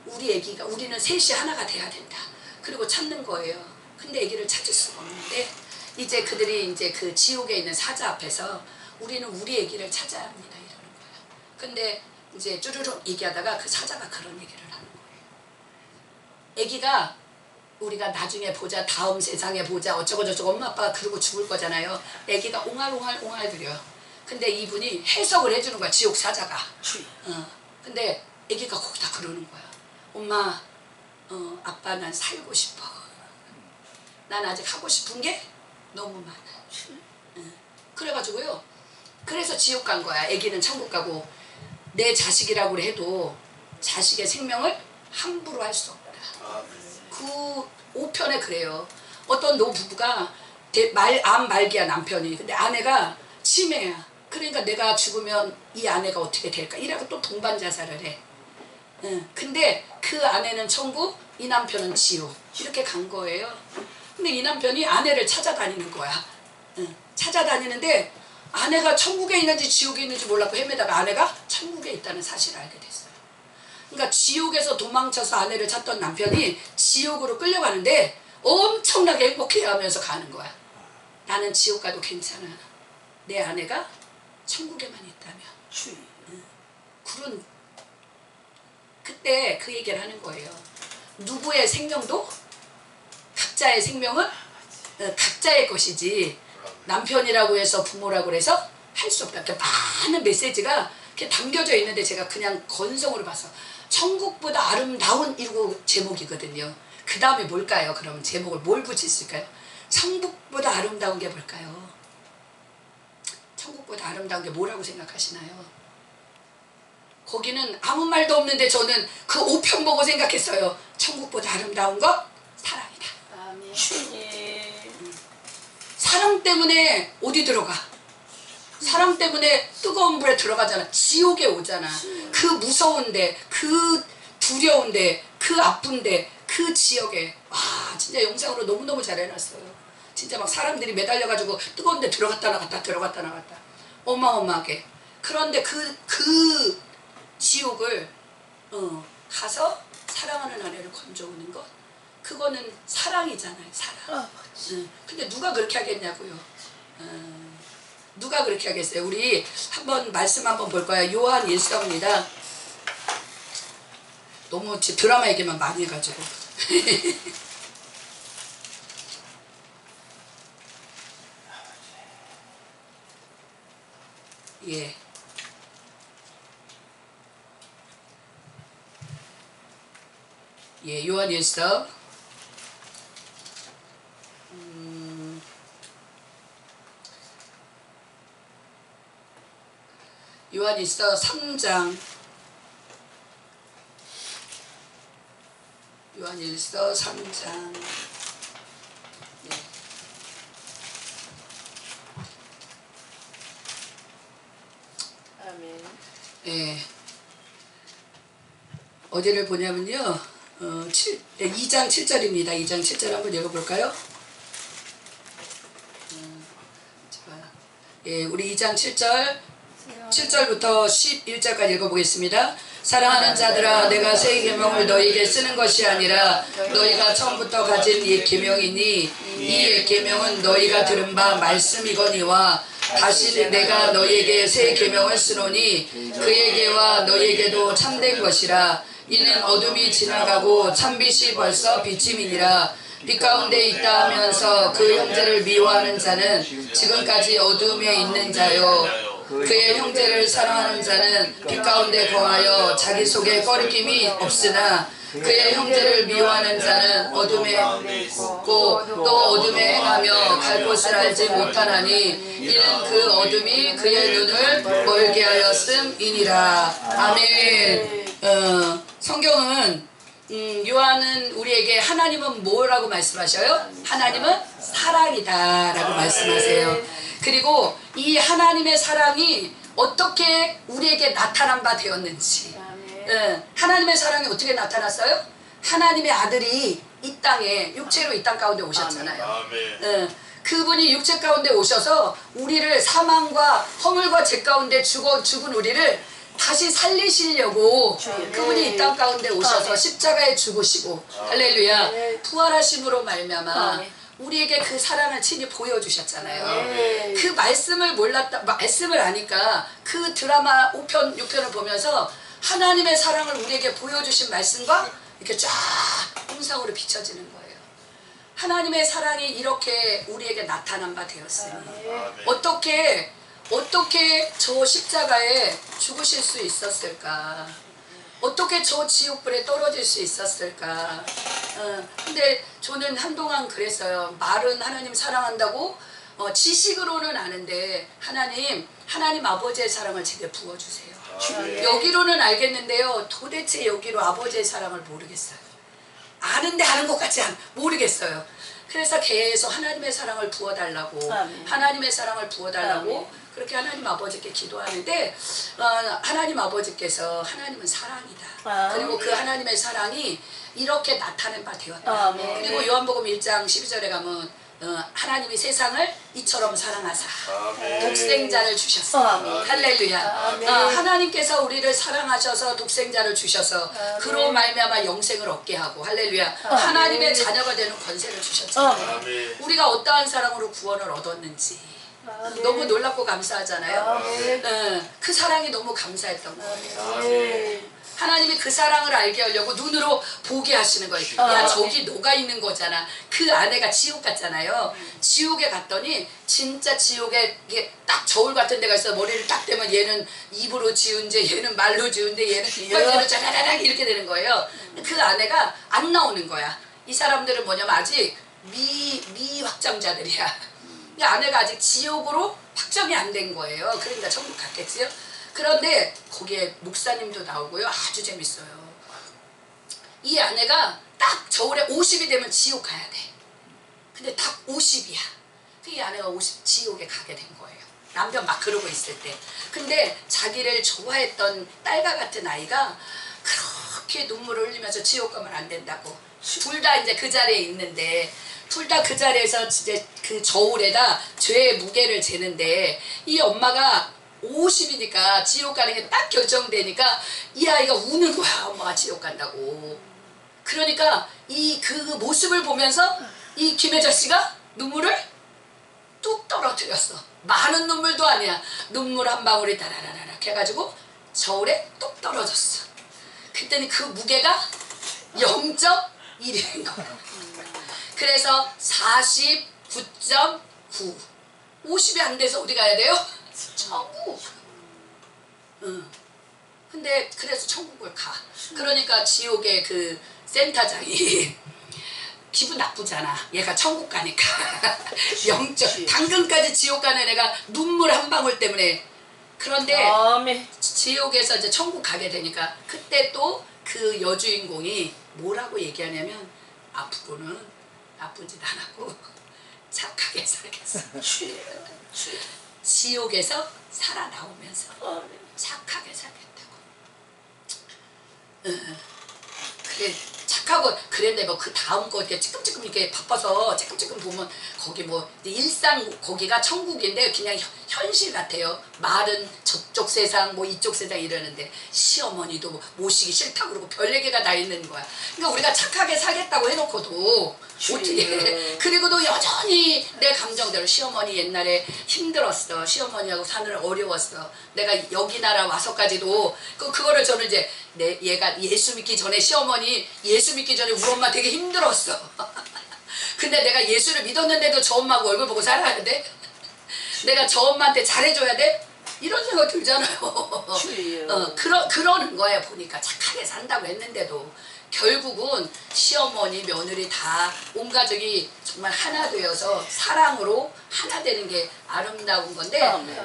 우리 아기가 우리는 셋이 하나가 돼야 된다. 그리고 찾는 거예요. 근데 아기를 찾을 수가 없는데 이제 그들이 이제 그 지옥에 있는 사자 앞에서 우리는 우리 아기를 찾아야 합니다 이러는 거야. 근데 이제 쭈르륵 얘기하다가 그 사자가 그런 얘기를 하는 거예요. 아기가 우리가 나중에 보자 다음 세상에 보자 어쩌고 저쩌고 엄마 아빠가 그러고 죽을 거잖아요. 아기가 옹알옹알거려. 근데 이분이 해석을 해주는 거야. 지옥 사자가. 근데 아기가 거기다 그러는 거야. 엄마 아빠 난 살고 싶어. 난 아직 하고 싶은 게 너무 많아. 그래가지고요. 그래서 지옥 간 거야. 아기는 천국 가고 내 자식이라고 해도 자식의 생명을 함부로 할 수 없다. 그 5편에 그래요. 어떤 노부부가 암 말기야 남편이. 근데 아내가 치매야. 그러니까 내가 죽으면 이 아내가 어떻게 될까? 이라고 또 동반 자살을 해. 근데 그 아내는 천국, 이 남편은 지옥. 이렇게 간 거예요. 근데 이 남편이 아내를 찾아다니는 거야. 찾아다니는데 아내가 천국에 있는지 지옥에 있는지 몰랐고 헤매다가 아내가 천국에 있다는 사실을 알게 됐어요. 그러니까 지옥에서 도망쳐서 아내를 찾던 남편이 지옥으로 끌려가는데 엄청나게 행복해하면서 가는 거야. 나는 지옥 가도 괜찮아. 내 아내가 천국에만 있다면. 그런 그때 그 얘기를 하는 거예요. 누구의 생명도 각자의 생명은 각자의 것이지 남편이라고 해서 부모라고 해서 할 수 없다. 이렇게 많은 메시지가 이렇게 담겨져 있는데 제가 그냥 건성으로 봐서 천국보다 아름다운 이러고 제목이거든요. 그 다음에 뭘까요? 그럼 제목을 뭘 붙였을까요? 천국보다 아름다운 게 뭘까요? 천국보다 아름다운 게 뭐라고 생각하시나요? 거기는 아무 말도 없는데 저는 그 5편 보고 생각했어요. 천국보다 아름다운 것 사랑이다. 아멘. 사랑 때문에 어디 들어가? 사랑 때문에 뜨거운 불에 들어가잖아. 지옥에 오잖아. 그 무서운데, 그 두려운데, 그 아픈데, 그 지역에. 와, 진짜 영상으로 너무너무 잘 해놨어요. 진짜 막 사람들이 매달려가지고 뜨거운 데 들어갔다 나갔다 들어갔다 나갔다. 어마어마하게. 그런데 그 지옥을 가서 사랑하는 아내를 건져오는 것. 그거는 사랑이잖아요. 사랑. 근데 누가 그렇게 하겠냐고요. 누가 그렇게 하겠어요. 우리 한번 말씀 한번 볼 거예요. 요한 1서입니다. 너무 드라마 얘기만 많이 해가지고. 예. 예, 요한일서 요한일서 3장 요한일서 3장 아멘. 예. 어디를 보냐면요 2장 7절입니다 2장 7절 한번 읽어볼까요? 예, 우리 2장 7절부터 11절까지 읽어보겠습니다. 사랑하는 자들아, 내가 새 계명을 너희에게 쓰는 것이 아니라 너희가 처음부터 가진 이 계명이니 이 계명은 너희가 들은 바 말씀이거니와 다시 내가 너희에게 새 계명을 쓰노니 그에게와 너희에게도 참된 것이라. 이는 어둠이 지나가고 참빛이 벌써 비침이니라. 빛 가운데 있다 하면서 그 형제를 미워하는 자는 지금까지 어둠에 있는 자요. 그의 형제를 사랑하는 자는 빛 가운데 거하여 자기 속에 거리낌이 없으나 그의 형제를 미워하는 자는 어둠에 있고 또 어둠에 행하며 갈 곳을 알지 못하나니 이는 그 어둠이 그의 눈을 멀게 하였음이니라. 아멘. 성경은 요한은 우리에게 하나님은 뭐라고 말씀하셔요? 하나님은 사랑이다 라고 말씀하세요. 그리고 이 하나님의 사랑이 어떻게 우리에게 나타난 바 되었는지, 하나님의 사랑이 어떻게 나타났어요? 하나님의 아들이 이 땅에 육체로 이 땅 가운데 오셨잖아요. 그분이 육체 가운데 오셔서 우리를 사망과 허물과 죄 가운데 죽은 우리를 다시 살리시려고 그분이 이 땅 가운데 오셔서 십자가에 죽으시고 할렐루야 부활하심으로 말미암아 우리에게 그 사랑을 친히 보여주셨잖아요. 그 말씀을 말씀을 아니까 그 드라마 5편, 6편을 보면서 하나님의 사랑을 우리에게 보여주신 말씀과 이렇게 쫙 음성으로 비춰지는 거예요. 하나님의 사랑이 이렇게 우리에게 나타난 바 되었으니 어떻게 저 십자가에 죽으실 수 있었을까? 어떻게 저 지옥불에 떨어질 수 있었을까? 근데 저는 한동안 그랬어요. 말은 하나님 사랑한다고 지식으로는 아는데 하나님 아버지의 사랑을 제게 부어주세요. 여기로는 알겠는데요. 도대체 여기로 아버지의 사랑을 모르겠어요. 아는데 아는 것 같지 모르겠어요. 그래서 계속 하나님의 사랑을 부어달라고 하나님의 사랑을 부어달라고 그렇게 하나님 아버지께 기도하는데 하나님 아버지께서 하나님은 사랑이다. 그리고 그 하나님의 사랑이 이렇게 나타낸 바 되었다. 그리고 요한복음 1장 12절에 가면 하나님이 세상을 이처럼 사랑하사 독생자를 주셨어. 할렐루야. 하나님께서 우리를 사랑하셔서 독생자를 주셔서 그로 말미암아 영생을 얻게 하고 할렐루야. 하나님의 자녀가 되는 권세를 주셨잖아요. 우리가 어떠한 사랑으로 구원을 얻었는지 너무 놀랍고 감사하잖아요. 그 사랑이 너무 감사했던 거예요. 하나님이 그 사랑을 알게 하려고 눈으로 보게 하시는 거예요. 야 저기 녹아 있는 거잖아. 그 안에가 지옥 같잖아요. 지옥에 갔더니 진짜 지옥에 이게 딱 저울 같은 데가 있어. 머리를 딱 대면 얘는 입으로 지운지 얘는 말로 지운데 얘는 혈대로 짜라라락 이렇게 되는 거예요. 그 안에가 안 나오는 거야. 이 사람들은 뭐냐면 아직 미확정자들이야. 이 아내가 아직 지옥으로 확정이 안 된 거예요. 그러니까 천국 갔겠지요. 그런데 거기에 목사님도 나오고요. 아주 재밌어요. 이 아내가 딱 저울에 50이 되면 지옥 가야 돼. 근데 딱 50이야. 이 아내가 50 지옥에 가게 된 거예요. 남편 막 그러고 있을 때. 근데 자기를 좋아했던 딸과 같은 아이가 그렇게 눈물을 흘리면서 지옥 가면 안 된다고. 둘 다 이제 그 자리에 있는데 둘 다 그 자리에서 이제 그 저울에다 죄의 무게를 재는데 이 엄마가 50이니까 지옥 가는 게 딱 결정되니까 이 아이가 우는 거야. 엄마가 지옥 간다고. 그러니까 그 모습을 보면서 이 김혜자 씨가 눈물을 뚝 떨어뜨렸어. 많은 눈물도 아니야. 눈물 한 방울이 다라라락 해가지고 저울에 뚝 떨어졌어. 그때는 그 무게가 0.1인 거야. 그래서 49.9 50이 안 돼서 어디 가야 돼요? 천국. 근데 그래서 천국을 가. 그러니까 지옥의 그 센터장이 기분 나쁘잖아. 얘가 천국 가니까. 영적 당근까지 지옥 가는 애가 눈물 한 방울 때문에. 그런데 아멘. 지옥에서 이제 천국 가게 되니까 그때 또 그 여주인공이 뭐라고 얘기하냐면 앞으로는 나쁜 짓 안 하고 착하게 살겠어. 지옥에서 살아나오면서 착하게 살겠다고. 그래 착하고 그랬는데 뭐 그 다음 거 이렇게 찌끔찌끔 이렇게 바빠서 찌끔찌끔 보면 거기 뭐 일상 거기가 천국인데 그냥 현실 같아요. 말은 저쪽 세상 뭐 이쪽 세상 이러는데 시어머니도 모시기 싫다고 그러고 별 얘기가 다 있는 거야. 그러니까 우리가 착하게 살겠다고 해놓고도 어떻게 그리고도 여전히 내 감정대로 시어머니 옛날에 힘들었어. 시어머니하고 사느라 어려웠어. 내가 여기 나라 와서까지도 그거를 저는 이제 얘가 예수 믿기 전에 시어머니 예수 믿기 전에 우리 엄마 되게 힘들었어. 근데 내가 예수를 믿었는데도 저 엄마하고 얼굴 보고 살아야 돼? 내가 저 엄마한테 잘해줘야 돼? 이런 생각 들잖아요. 그러는 거야. 보니까 착하게 산다고 했는데도 결국은 시어머니 며느리 다 온 가족이 정말 하나 되어서 사랑으로 하나 되는 게 아름다운 건데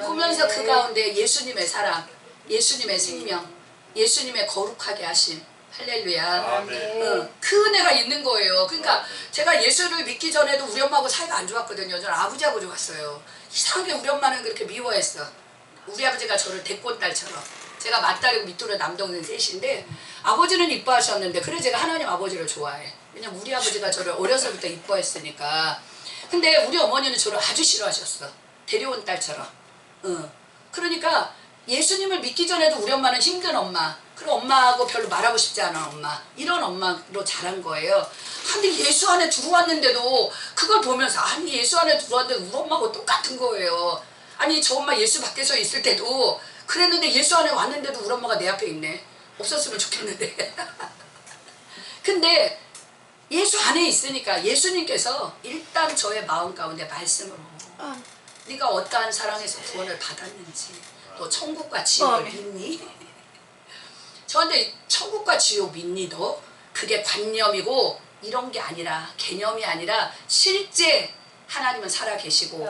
보면서 그 가운데 예수님의 사랑, 예수님의 생명, 예수님의 거룩하게 하심, 할렐루야. 그 은혜가 있는 거예요. 그러니까 제가 예수를 믿기 전에도 우리 엄마하고 사이가 안 좋았거든요. 저는 아버지하고 좋았어요. 이상하게 우리 엄마는 그렇게 미워했어. 우리 아버지가 저를 대꼰딸처럼. 제가 맏딸이고 밑으로 남동생 셋인데 아버지는 이뻐하셨는데 그래 제가 하나님 아버지를 좋아해. 왜냐면 우리 아버지가 저를 어려서부터 이뻐했으니까. 근데 우리 어머니는 저를 아주 싫어하셨어. 데려온 딸처럼. 그러니까 예수님을 믿기 전에도 우리 엄마는 힘든 엄마, 그리고 엄마하고 별로 말하고 싶지 않은 엄마, 이런 엄마로 자란 거예요. 근데 예수 안에 들어왔는데도 그걸 보면서 아니 예수 안에 들어왔는데 우리 엄마하고 똑같은 거예요. 아니 저 엄마 예수 밖에서 있을 때도 그랬는데 예수 안에 왔는데도 우리 엄마가 내 앞에 있네. 없었으면 좋겠는데. 근데 예수 안에 있으니까 예수님께서 일단 저의 마음 가운데 말씀으로 네가 어떠한 사랑에서 구원을 받았는지 너 천국과 지옥을 믿니? 저한테 천국과 지옥 믿니 너? 그게 관념이고 이런 게 아니라 개념이 아니라 실제 하나님은 살아계시고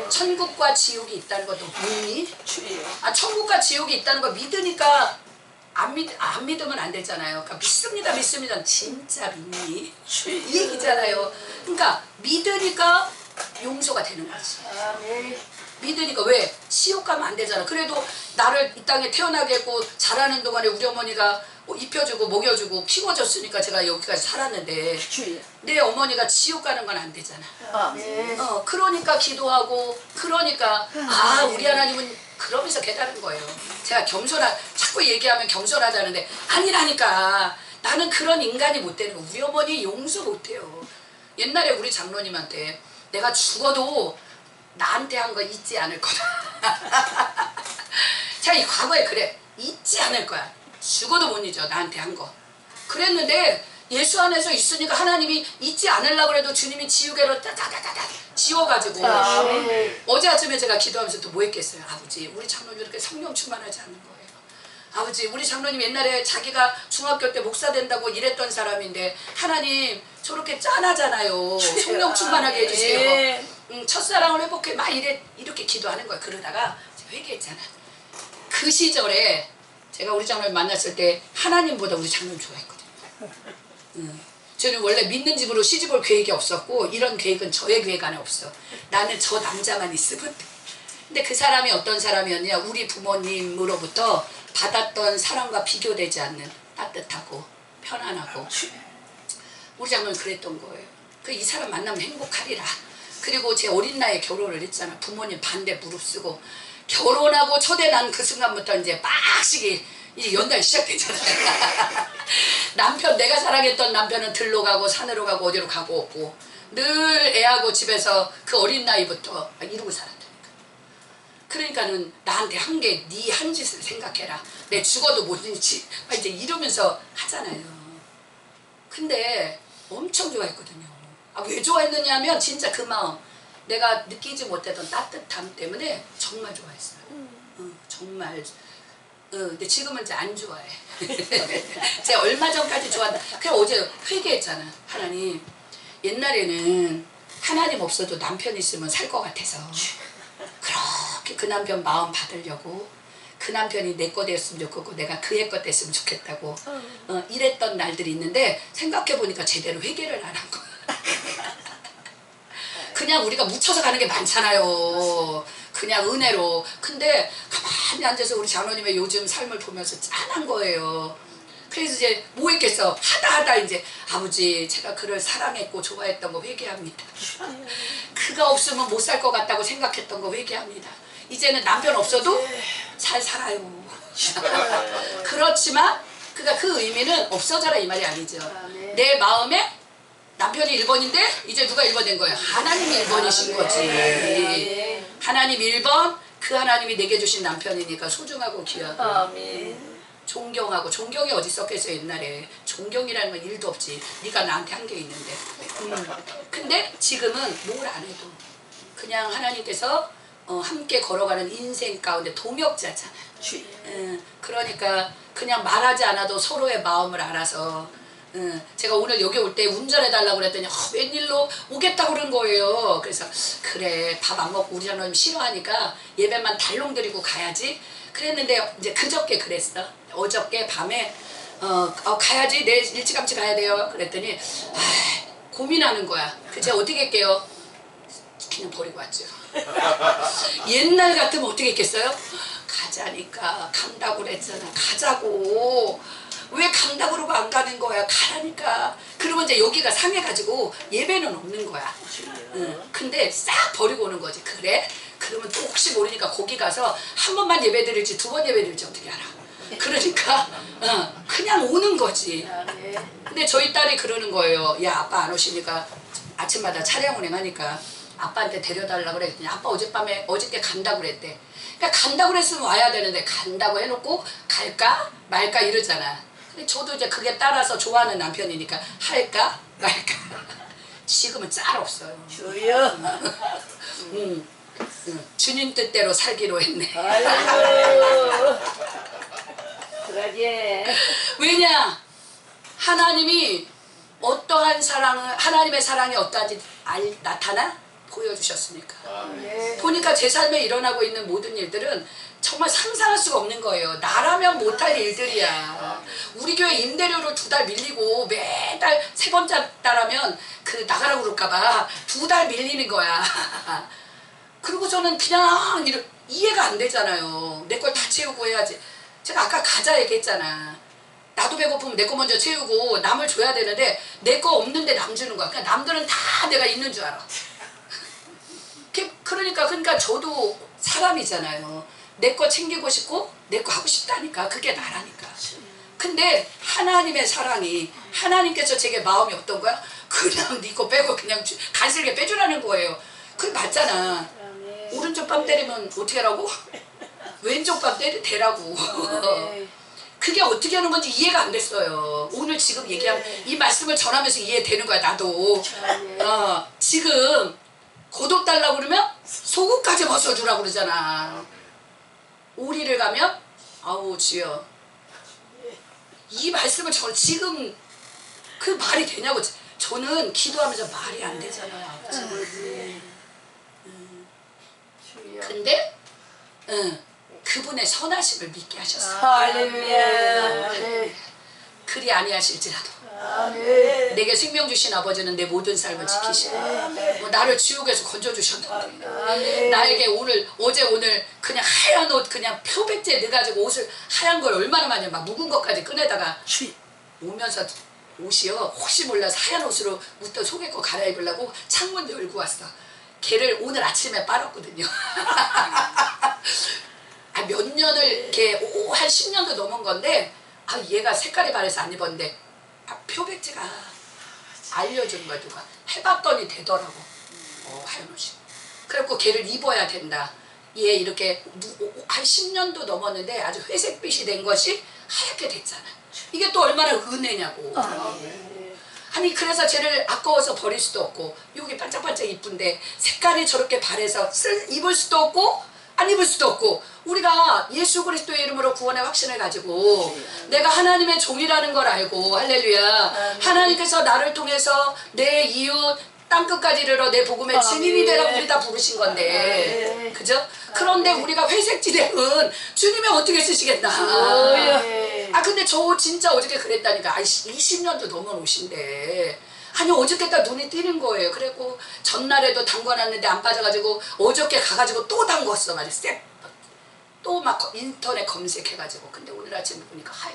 천국과 지옥이 있다는 것도 믿니? 아 천국과 지옥이 있다는 거 믿으니까 안 믿으면 안 되잖아요. 그러니까 믿습니다. 진짜 믿니? 이 얘기잖아요. 그러니까 믿으니까 용서가 되는 거지. 믿으니까 왜? 지옥 가면 안 되잖아. 그래도 나를 이 땅에 태어나게 했고 자라는 동안에 우리 어머니가 입혀주고 먹여주고 키워줬으니까 제가 여기까지 살았는데 내 어머니가 지옥 가는 건 안 되잖아. 그러니까 기도하고 그러니까 아 우리 하나님은 그러면서 깨달은 거예요. 제가 자꾸 얘기하면 겸손하다는데 아니라니까. 나는 그런 인간이 못 되는 거. 우리 어머니 용서 못 해요. 옛날에 우리 장로님한테 내가 죽어도 나한테 한 거 잊지 않을 거다. 제가 이 과거에 그래. 잊지 않을 거야. 죽어도 못 잊어. 나한테 한 거. 그랬는데 예수 안에서 있으니까 하나님이 잊지 않으려고 해도 주님이 지우개로 따다다다다 지워가지고 어제 아침에 제가 기도하면서 또 뭐 했겠어요. 아버지 우리 장로님 이렇게 성령 충만하지 않는 거예요. 아버지 우리 장로님 옛날에 자기가 중학교 때 목사 된다고 일했던 사람인데 하나님 저렇게 짠하잖아요. 성령 충만하게 해주세요. 첫사랑을 회복해 막 이렇게 기도하는 거야. 그러다가 회개했잖아. 그 시절에 제가 우리 장로님 만났을 때 하나님보다 우리 장로님 좋아했거든요. 저는 원래 믿는 집으로 시집올 계획이 없었고 이런 계획은 저의 계획 안에 없어. 나는 저 남자만 있으면 돼. 근데 그 사람이 어떤 사람이었냐, 우리 부모님으로부터 받았던 사랑과 비교되지 않는 따뜻하고 편안하고, 우리 장로는 그랬던 거예요. 그 이 사람 만나면 행복하리라. 그리고 제 어린 나이에 결혼을 했잖아. 부모님 반대 무릅쓰고 결혼하고 초대 난 그 순간부터 이제 빡시기 이제 연달 시작되잖아요. 남편, 내가 사랑했던 남편은 들로 가고 산으로 가고 어디로 가고 없고 늘 애하고 집에서 그 어린 나이부터 이러고 살았다니까. 그러니까는 나한테 한 게 네 한 짓을 생각해라. 내 죽어도 못 잊지. 이제 이러면서 하잖아요. 근데 엄청 좋아했거든요. 왜 좋아했느냐 하면 진짜 그 마음, 내가 느끼지 못했던 따뜻함 때문에 정말 좋아했어요. 정말 근데 지금은 이제 안 좋아해. 제가 얼마 전까지 좋아한다. 그냥 어제 회개했잖아. 하나님, 옛날에는 하나님 없어도 남편 있으면 살 것 같아서 그렇게 그 남편 마음 받으려고 그 남편이 내 거 됐으면 좋겠고 내가 그의 거 됐으면 좋겠다고 이랬던 날들이 있는데 생각해보니까 제대로 회개를 안 한 거야. 그냥 우리가 묻혀서 가는 게 많잖아요. 그냥 은혜로. 근데 가만히 앉아서 우리 장로님의 요즘 삶을 보면서 짠한 거예요. 그래서 이제 뭐 있겠어. 하다 이제 아버지 제가 그를 사랑했고 좋아했던 거 회개합니다. 그가 없으면 못 살 것 같다고 생각했던 거 회개합니다. 이제는 남편 없어도 잘 살아요. 그렇지만 그러니까 그 의미는 없어져라 이 말이 아니죠. 내 마음에 남편이 1번인데 이제 누가 1번 된 거예요? 하나님이 1번이신 거지. 하나님 1번, 그 하나님이 내게 주신 남편이니까 소중하고 귀하고 아멘. 존경하고. 존경이 어디 있었겠어 옛날에. 존경이라는 건 1도 없지. 네가 나한테 한 게 있는데. 근데 지금은 뭘 안 해도 그냥 하나님께서 함께 걸어가는 인생 가운데 동역자잖아. 그러니까 그냥 말하지 않아도 서로의 마음을 알아서. 제가 오늘 여기 올 때 운전해달라고 그랬더니 웬일로 오겠다고 그런 거예요. 그래서 그래 밥 안 먹고 우리 장로님 싫어하니까 예배만 달롱 드리고 가야지 그랬는데 이제 그저께 그랬어. 어저께 밤에 가야지 내일 일찌감치 가야 돼요. 그랬더니 고민하는 거야. 그제 어떻게 할게요? 그냥 버리고 왔죠. 옛날 같으면 어떻게 했겠어요? 가자니까 간다고 그랬잖아. 가자고. 왜 간다고 그러고 안 가는 거야? 가라니까. 그러면 이제 여기가 상해가지고 예배는 없는 거야. 근데 싹 버리고 오는 거지. 그래? 그러면 또 혹시 모르니까 거기 가서 한 번만 예배 드릴지 2번 예배 드릴지 어떻게 알아? 그러니까 그냥 오는 거지. 근데 저희 딸이 그러는 거예요. 야 아빠 안 오시니까 아침마다 차량 운행하니까 아빠한테 데려달라고 그랬더니 아빠 어저께 간다고 그랬대. 그러니까 간다고 그랬으면 와야 되는데 간다고 해놓고 갈까 말까 이러잖아. 근데 저도 이제 그게 따라서 좋아하는 남편이니까 할까 말까. 지금은 짤 없어요. 주여. 주님 뜻대로 살기로 했네. 아이고. 그러게. 왜냐? 하나님이 어떠한 사랑을, 하나님의 사랑이 어떠한지 나타나 보여주셨으니까. 보니까 제 삶에 일어나고 있는 모든 일들은 정말 상상할 수가 없는 거예요. 나라면 못할 일들이야. 우리 교회 임대료를 2달 밀리고 매달 3번째 달하면 그 나가라고 그럴까봐 2달 밀리는 거야. 그리고 저는 그냥 이해가 안 되잖아요. 내 걸 다 채우고 해야지. 제가 아까 가자 얘기했잖아. 나도 배고프면 내 거 먼저 채우고 남을 줘야 되는데 내 거 없는데 남 주는 거야. 그러니까 남들은 다 내가 있는 줄 알아. 그러니까 저도 사람이잖아요. 내 거 챙기고 싶고 내 거 하고 싶다니까. 그게 나라니까. 근데 하나님의 사랑이, 하나님께서 제게 마음이 어떤 거야? 그냥 네 거 빼고 그냥 간슬게 빼주라는 거예요. 그게 맞잖아. 오른쪽 뺨 때리면 어떻게 하라고? 왼쪽 뺨 대라고. 그게 어떻게 하는 건지 이해가 안 됐어요. 오늘 지금 얘기하면 이 말씀을 전하면서 이해되는 거야 나도. 지금 겉옷 달라고 그러면 속옷까지 벗어주라고 그러잖아. 오리를 가면 아우 주여 이 말씀을 지금 그 말이 되냐고. 저는 기도하면서 말이 안 되잖아요 아버지. 근데 그분의 선하심을 믿게 하셨어요. 할렐루야. 그리 아니하실지라도 아멘. 내게 생명 주신 아버지는 내 모든 삶을 지키시고 나를 지옥에서 건져주셨는데 나에게 어제 오늘 그냥 하얀 옷 그냥 표백제 넣어가지고 옷을 하얀 걸 얼마나 많이 막 묵은 것까지 꺼내다가 오면서 옷이요 혹시 몰라서 하얀 옷으로 묻던 속에 거 갈아입으려고 창문 열고 왔어. 걔를 오늘 아침에 빨았거든요. 몇 년을 이렇게 한 10년도 넘은 건데 얘가 색깔이 바래서 안 입었는데 표백제가 알려주는 거야. 누가 해봤더니 되더라고. 하얀 옷이. 그래갖고 걔를 입어야 된다. 얘 이렇게 한 10년도 넘었는데 아주 회색빛이 된 것이 하얗게 됐잖아. 이게 또 얼마나 은혜냐고. 아니 그래서 쟤를 아까워서 버릴 수도 없고 여기 반짝반짝 이쁜데 색깔이 저렇게 바래서 입을 수도 없고 안 입을 수도 없고 우리가 예수 그리스도의 이름으로 구원의 확신을 가지고 내가 하나님의 종이라는 걸 알고 할렐루야 하나님께서 나를 통해서 내 이웃 땅끝까지 이르러 내 복음의 증인이 되라고 우리 다 부르신 건데 그죠? 그런데 우리가 회색지대는 주님이 어떻게 쓰시겠나 아 근데 저 진짜 어저께 그랬다니까 20년도 넘은 옷인데 아니 어저께가 눈이 띄는 거예요. 그래고 전날에도 담궈놨는데 안 빠져가지고 어저께 가가지고 또 담궜어 말이야. 또 막 인터넷 검색해가지고 근데 오늘 아침에 보니까 하얘.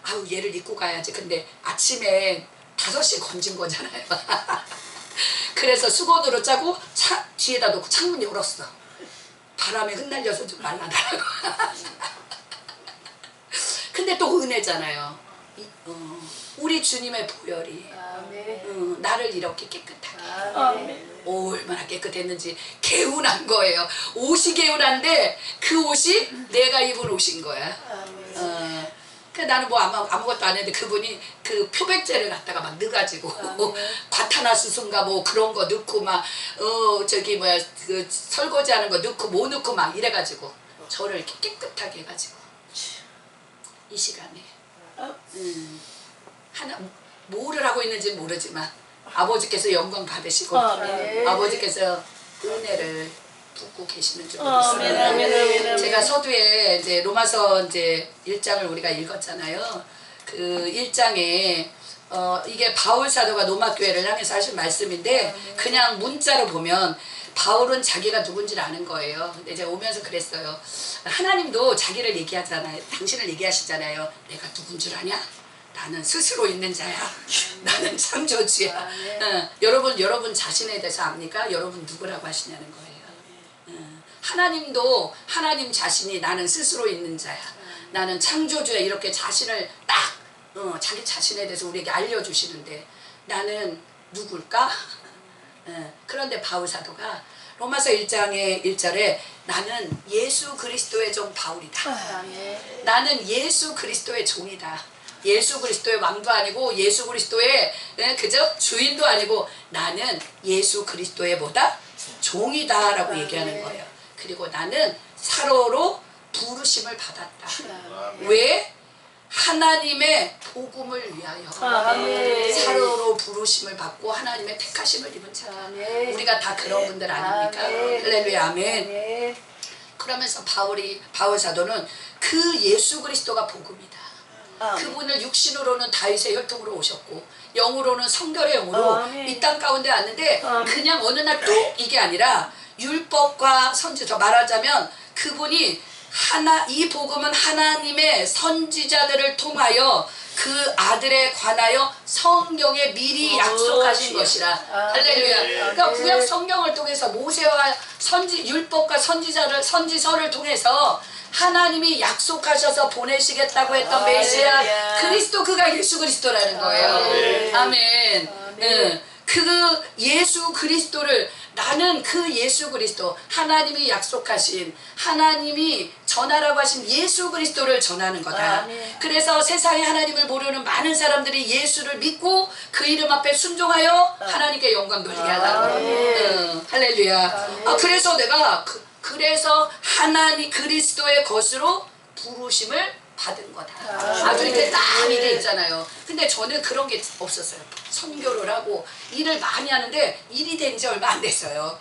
아우 얘를 입고 가야지. 근데 아침에 5시에 건진 거잖아요. 그래서 수건으로 짜고 차 뒤에다 놓고 창문 열었어. 바람에 흩날려서 좀 말라나라고. 근데 또 은혜잖아요. 우리 주님의 보혈이 나를 이렇게 깨끗하게 얼마나 깨끗했는지 개운한 거예요. 옷이 개운한데 그 옷이 내가 입은 옷인 거야. 그 나는 뭐 아무것도 안 했는데 그분이 그 표백제를 갖다가 막 넣어가지고 과탄화수소인가 뭐 그런 거 넣고 막 저기 뭐야 그 설거지하는 거 넣고 뭐 넣고 막 이래가지고 저를 이렇게 깨끗하게 해가지고 이 시간에 하나 뭐를 하고 있는지 모르지만 아버지께서 영광 받으시고 아버지께서 은혜를 붓고 계시는 줄 믿습니다. 제가 서두에 이제 로마서 이제 1장을 우리가 읽었잖아요. 그 1장에 이게 바울 사도가 로마 교회를 향해서 하신 말씀인데 그냥 문자로 보면 바울은 자기가 누군지를 아는 거예요. 근데 제가 오면서 그랬어요. 하나님도 자기를 얘기하잖아요. 당신을 얘기하시잖아요. 내가 누군 줄 아냐? 나는 스스로 있는 자야. 나는 창조주야. 여러분 자신에 대해서 압니까? 여러분 누구라고 하시냐는 거예요. 하나님도 하나님 자신이 나는 스스로 있는 자야. 나는 창조주야. 이렇게 자신을 딱 자기 자신에 대해서 우리에게 알려주시는데 나는 누굴까? 그런데 바울 사도가 로마서 1장의 1절에 나는 예수 그리스도의 종 바울이다. 나는 예수 그리스도의 종이다. 예수 그리스도의 왕도 아니고 예수 그리스도의 그저 주인도 아니고 나는 예수 그리스도의 뭐다? 종이다 라고 얘기하는 거예요. 그리고 나는 사로로 부르심을 받았다. 왜? 하나님의 복음을 위하여 사로로 부르심을 받고 하나님의 택하심을 입은 자다. 우리가 다 그런 분들 아닙니까? 할렐루야 아멘. 그러면서 바울 사도는 그 예수 그리스도가 복음이다. 그분을 육신으로는 다윗의 혈통으로 오셨고 영으로는 성결의 영으로 이 땅 가운데 왔는데 그냥 어느 날 또 이게 아니라 율법과 선지 더 말하자면 그분이 이 복음은 하나님의 선지자들을 통하여 그 아들에 관하여 성경에 미리 약속하신 것이라. 할렐루야. 그러니까 구약 성경을 통해서 모세와 율법과 선지서를 통해서 하나님이 약속하셔서 보내시겠다고 했던 메시아 그리스도 그가 예수 그리스도라는 거예요. 아멘. 그 예수 그리스도를 나는 그 예수 그리스도 하나님이 약속하신 하나님이 전하라고 하신 예수 그리스도를 전하는 거다. 그래서 세상에 하나님을 모르는 많은 사람들이 예수를 믿고 그 이름 앞에 순종하여 하나님께 영광 돌리게 하라고. 할렐루야. 그래서 내가 그래서 하나님 그리스도의 것으로 부르심을 받은 거다. 아주 이렇게 딱 이게 있잖아요. 근데 저는 그런 게 없었어요. 선교를 하고 일을 많이 하는데 일이 된 지 얼마 안 됐어요.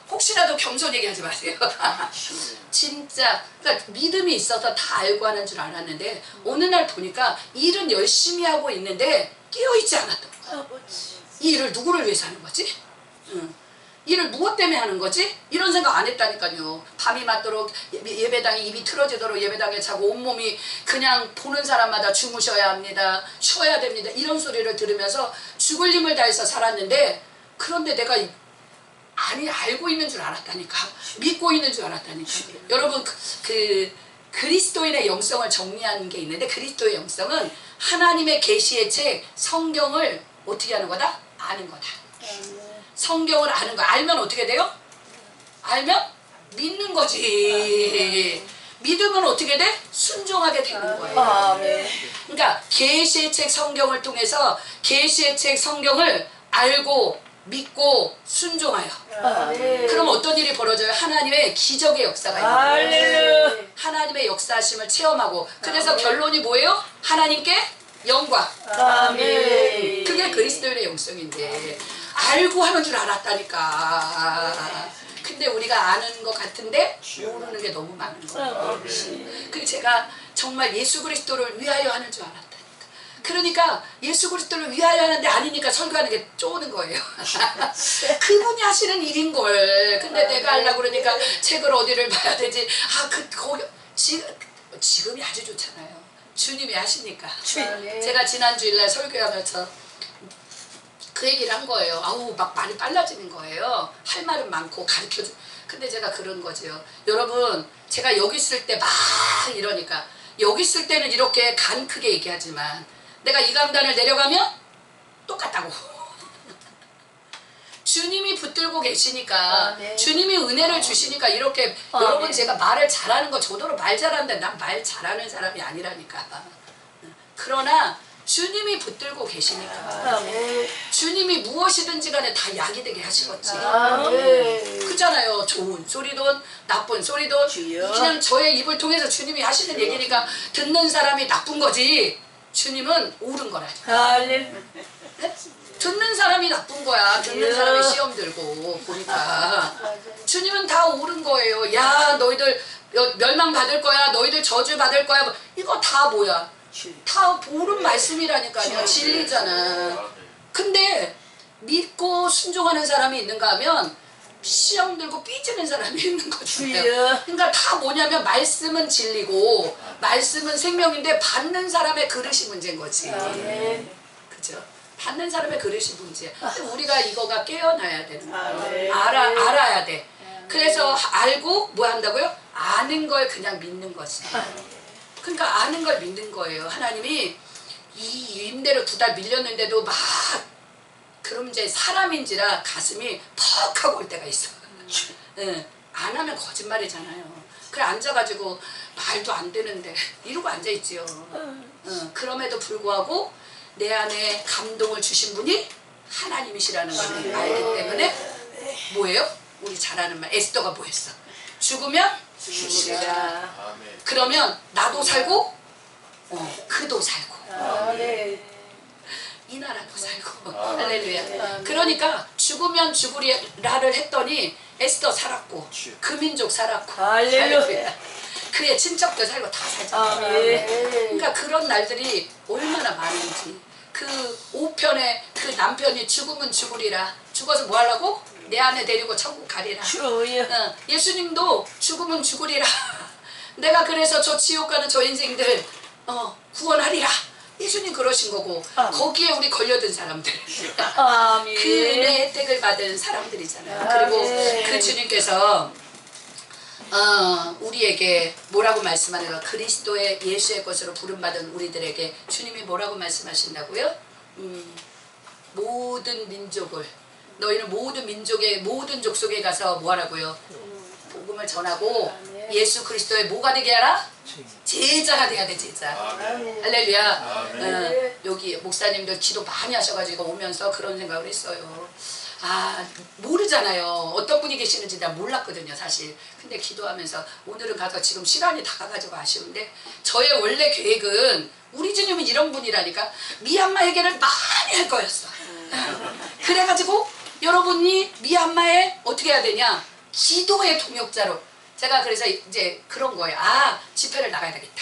혹시라도 겸손 얘기하지 마세요. 진짜 그러니까 믿음이 있어서 다 알고 하는 줄 알았는데 어느 날 보니까 일은 열심히 하고 있는데 깨어있지 않았던 거야. 이 일을 누구를 위해서 하는 거지? 일을 무엇 때문에 하는 거지? 이런 생각 안 했다니까요. 밤이 맞도록 예배당에 입이 틀어지도록 예배당에 자고 온몸이 그냥 보는 사람마다 주무셔야 합니다. 쉬어야 됩니다. 이런 소리를 들으면서 죽을 힘을 다해서 살았는데 그런데 내가 알고 있는 줄 알았다니까. 믿고 있는 줄 알았다니까. 여러분 그리스도인의 영성을 정리하는 게 있는데 그리스도의 영성은 하나님의 계시의 책 성경을 어떻게 하는 거다? 아는 거다. 성경을 아는 거 알면 어떻게 돼요? 알면 믿는 거지. 믿으면 어떻게 돼? 순종하게 되는 거예요. 그러니까 계시의 책 성경을 통해서 계시의 책 성경을 알고 믿고 순종하여. 아멘. 그럼 어떤 일이 벌어져요? 하나님의 기적의 역사가 있는 거예요. 할렐루야. 하나님의 역사하심을 체험하고. 그래서 결론이 뭐예요? 하나님께 영광. 아멘. 그게 그리스도인의 영성인데 알고 하는 줄 알았다니까. 근데 우리가 아는 것 같은데 모르는 게 너무 많은 거예요. 그 제가 정말 예수 그리스도를 위하여 하는 줄 알았다니까. 그러니까 예수 그리스도를 위하여 하는데 아니니까 설교하는 게 쪼는 거예요. 그분이 하시는 일인걸. 근데 내가 하려고 그러니까 책을 어디를 봐야 되지. 거기 지금이 아주 좋잖아요. 주님이 하시니까. 제가 지난 주일날 설교하면서 그 얘기를 한 거예요. 아우 막 말이 빨라지는 거예요. 할 말은 많고 가르쳐줘. 근데 제가 그런 거죠. 여러분 제가 여기 있을 때 막 이러니까 여기 있을 때는 이렇게 간 크게 얘기하지만 내가 이 강단을 내려가면 똑같다고. 주님이 붙들고 계시니까 주님이 은혜를 주시니까 이렇게 여러분 제가 말을 잘하는 거 저더러 말 잘하는데 난 말 잘하는 사람이 아니라니까. 그러나 주님이 붙들고 계시니까 주님이 무엇이든지 간에 다 약이 되게 하시겠지. 그잖아요. 좋은 소리든 나쁜 소리든 그냥 저의 입을 통해서 주님이 하시는 얘기니까 듣는 사람이 나쁜 거지 주님은 옳은 거라니까. 듣는 사람이 나쁜 거야. 듣는 사람이 시험 들고 보니까 주님은 다 옳은 거예요. 야 너희들 멸망 받을 거야. 너희들 저주 받을 거야. 이거 다 뭐야? 다 옳은 말씀이라니까요. 진리잖아. 근데 믿고 순종하는 사람이 있는가 하면 시험 들고 삐지는 사람이 있는 거잖아요. 그러니까 다 뭐냐면 말씀은 진리고 말씀은 생명인데 받는 사람의 그릇이 문제인 거지. 그죠? 받는 사람의 그릇이 문제야. 근데 우리가 이거가 깨어나야 되는 거야. 알아야 돼. 그래서 알고 뭐 한다고요? 아는 걸 그냥 믿는 거지. 그러니까 아는 걸 믿는 거예요. 하나님이 이 임대료 2달 밀렸는데도 막 그럼 이제 사람인지라 가슴이 퍽 하고 올 때가 있어. 응. 안 하면 거짓말이잖아요. 그래 앉아가지고 말도 안 되는데 이러고 앉아있지요. 응. 그럼에도 불구하고 내 안에 감동을 주신 분이 하나님이시라는 걸 알기 때문에 뭐예요? 우리 잘 아는 말 에스더가 뭐 했어? 죽으면 죽으리라. 그러면 나도 살고 그도 살고 이 나라도 살고. 할렐루야. 그러니까 죽으면 죽으리라를 했더니 에스더 살았고 그 민족 살았고 할렐루야. 그의 친척도 살고 다 살잖아요. 그러니까 그런 날들이 얼마나 많은지. 그 5편에 그 남편이 죽으면 죽으리라. 죽어서 뭐 하려고? 내 안에 데리고 천국 가리라. 예수님도 죽으면 죽으리라. 내가 그래서 저 지옥 가는 저 인생들 구원하리라. 예수님 그러신 거고 거기에 우리 걸려든 사람들 그 은혜 혜택을 받은 사람들이잖아요. 그리고 그 주님께서 우리에게 뭐라고 말씀하는가? 그리스도의 예수의 것으로 부름받은 우리들에게 주님이 뭐라고 말씀하신다고요? 모든 민족을 너희는 모든 민족의 모든 족속에 가서 뭐하라고요? 복음을 전하고 예수 그리스도의 뭐가 되게 하라? 제자가 돼야 돼. 제자. 할렐루야. 여기 목사님들 기도 많이 하셔가지고 오면서 그런 생각을 했어요. 모르잖아요. 어떤 분이 계시는지 나 몰랐거든요 사실. 근데 기도하면서 오늘은 가서 지금 시간이 다 가가지고 아쉬운데 저의 원래 계획은 우리 주님은 이런 분이라니까 미얀마 해결을 많이 할 거였어. 그래가지고 여러분이 미얀마에 어떻게 해야 되냐? 기도의 동역자로. 제가 그래서 이제 그런 거예요. 집회를 나가야 되겠다.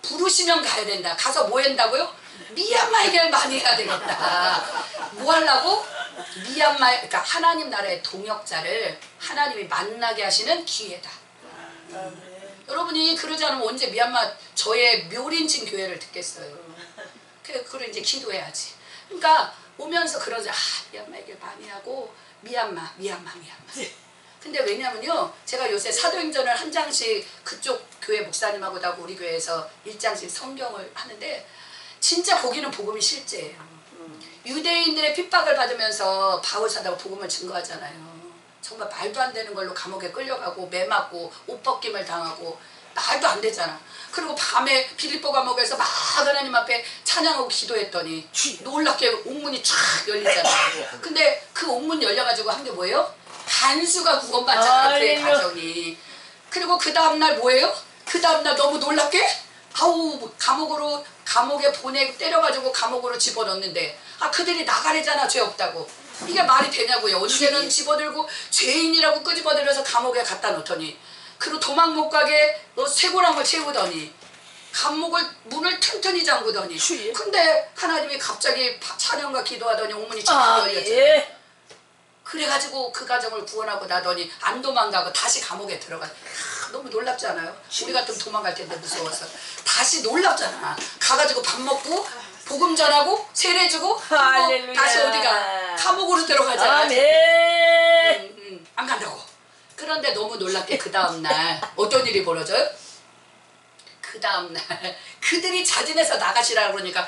부르시면 가야 된다. 가서 뭐 한다고요? 미얀마 해결 많이 해야 되겠다. 뭐 하려고? 미얀마, 그러니까 하나님 나라의 동역자를 하나님이 만나게 하시는 기회다. 여러분이 그러지 않으면 언제 미얀마 저의 묘린친 교회를 듣겠어요. 그걸 이제 기도해야지. 그러니까 오면서 그러지. 미얀마 얘기를 많이 하고 미얀마. 근데 왜냐면요, 제가 요새 사도행전을 한 장씩 그쪽 교회 목사님하고 하고 우리 교회에서 1장씩 성경을 하는데 진짜 거기는 복음이 실제예요. 유대인들의 핍박을 받으면서 바울 사도가 복음을 증거하잖아요. 정말 말도 안 되는 걸로 감옥에 끌려가고 매 맞고 옷 벗김을 당하고 말도 안 되잖아. 그리고 밤에 빌립보 감옥에서 막 하나님 앞에 찬양하고 기도했더니 놀랍게 옥문이 쫙 열리잖아. 근데 그 옥문 열려가지고 한 게 뭐예요? 간수가 구원받잖아. 그의 가정이. 그리고 그 다음날 뭐예요? 그 다음날 너무 놀랍게 아우 감옥에 때려가지고 감옥으로 집어넣는데 그들이 나가래잖아. 죄 없다고. 이게 말이 되냐고요. 언제는 집어들고 죄인이라고 끄집어들여서 감옥에 갖다 놓더니 그리고 도망 못 가게 쇠고랑을 채우더니 감옥을 문을 튼튼히 잠그더니 근데 하나님이 갑자기 찬양과 기도하더니 옥문이 쫙 열렸잖아요. 그래가지고 그 가정을 구원하고 나더니 안 도망가고 다시 감옥에 들어가. 너무 놀랍지 않아요? 우리 같으면 도망갈 텐데 무서워서. 다시 놀랍잖아. 가가지고 밥 먹고 복음 전하고 세례 주고 다시 어디가 감옥으로 들어가잖아. 안 간다고. 그런데 너무 놀랍게 그 다음날 어떤 일이 벌어져요? 그 다음날 그들이 자진해서 나가시라고 그러니까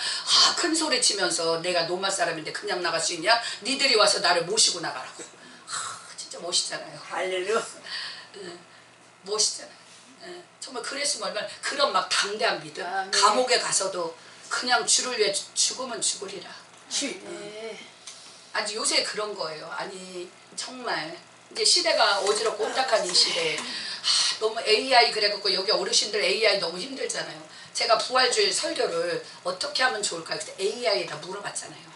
큰 소리 치면서 내가 노마 사람인데 그냥 나갈 수 있냐? 니들이 와서 나를 모시고 나가라고. 진짜 멋있잖아요. 할렐루야. 멋있잖아요. 정말 그랬으면 얼마나 그런 막 당대한 믿음. 감옥에 가서도 그냥 주를 위해 죽으면 죽으리라. 아니 요새 그런 거예요. 아니 정말 이제 시대가 어지럽고 혼탁한 이 시대에 너무 AI 그래갖고 여기 어르신들 AI 너무 힘들잖아요. 제가 부활주일 설교를 어떻게 하면 좋을까요? 그때 AI에다 물어봤잖아요.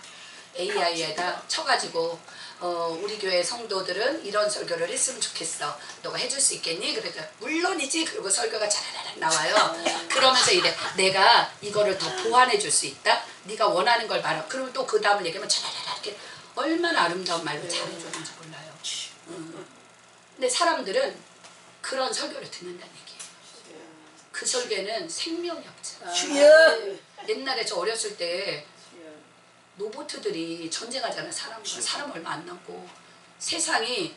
AI에다 쳐가지고 우리 교회 성도들은 이런 설교를 했으면 좋겠어. 너가 해줄 수 있겠니? 그러니까 물론이지. 그리고 설교가 차라라락 나와요. 그러면서 이래 내가 이거를 더 보완해 줄 수 있다. 네가 원하는 걸 말하. 그러면 또 그 다음을 얘기하면 차라라락 이렇게 얼마나 아름다운 말로 잘해주는지 몰라요. 근데 사람들은 그런 설교를 듣는다는 얘기예요. 그 설교는 생명이 없잖아. 옛날에 저 어렸을 때 로봇들이 전쟁하잖아. 사람 얼마 안 남고 세상이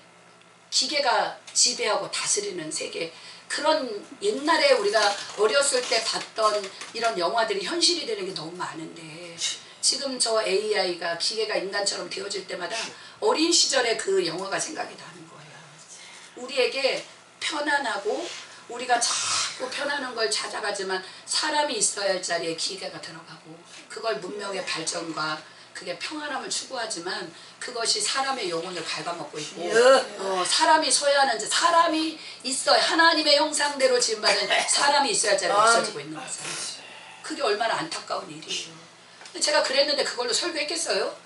기계가 지배하고 다스리는 세계. 그런 옛날에 우리가 어렸을 때 봤던 이런 영화들이 현실이 되는 게 너무 많은데 지금 저 AI가 기계가 인간처럼 되어질 때마다 어린 시절의 그 영화가 생각이 나는 거예요. 우리에게 편안하고 우리가 자꾸 편안한 걸 찾아가지만 사람이 있어야 할 자리에 기계가 들어가고 그걸 문명의 발전과 그게 평안함을 추구하지만 그것이 사람의 영혼을 갉아먹고 있고 사람이 서야 하는 사람이 있어야 하나님의 형상대로 지음받은 사람이 있어야 할 자리가 없어지고 있는 거죠. 그게 얼마나 안타까운 일이에요. 제가 그랬는데 그걸로 설교했겠어요?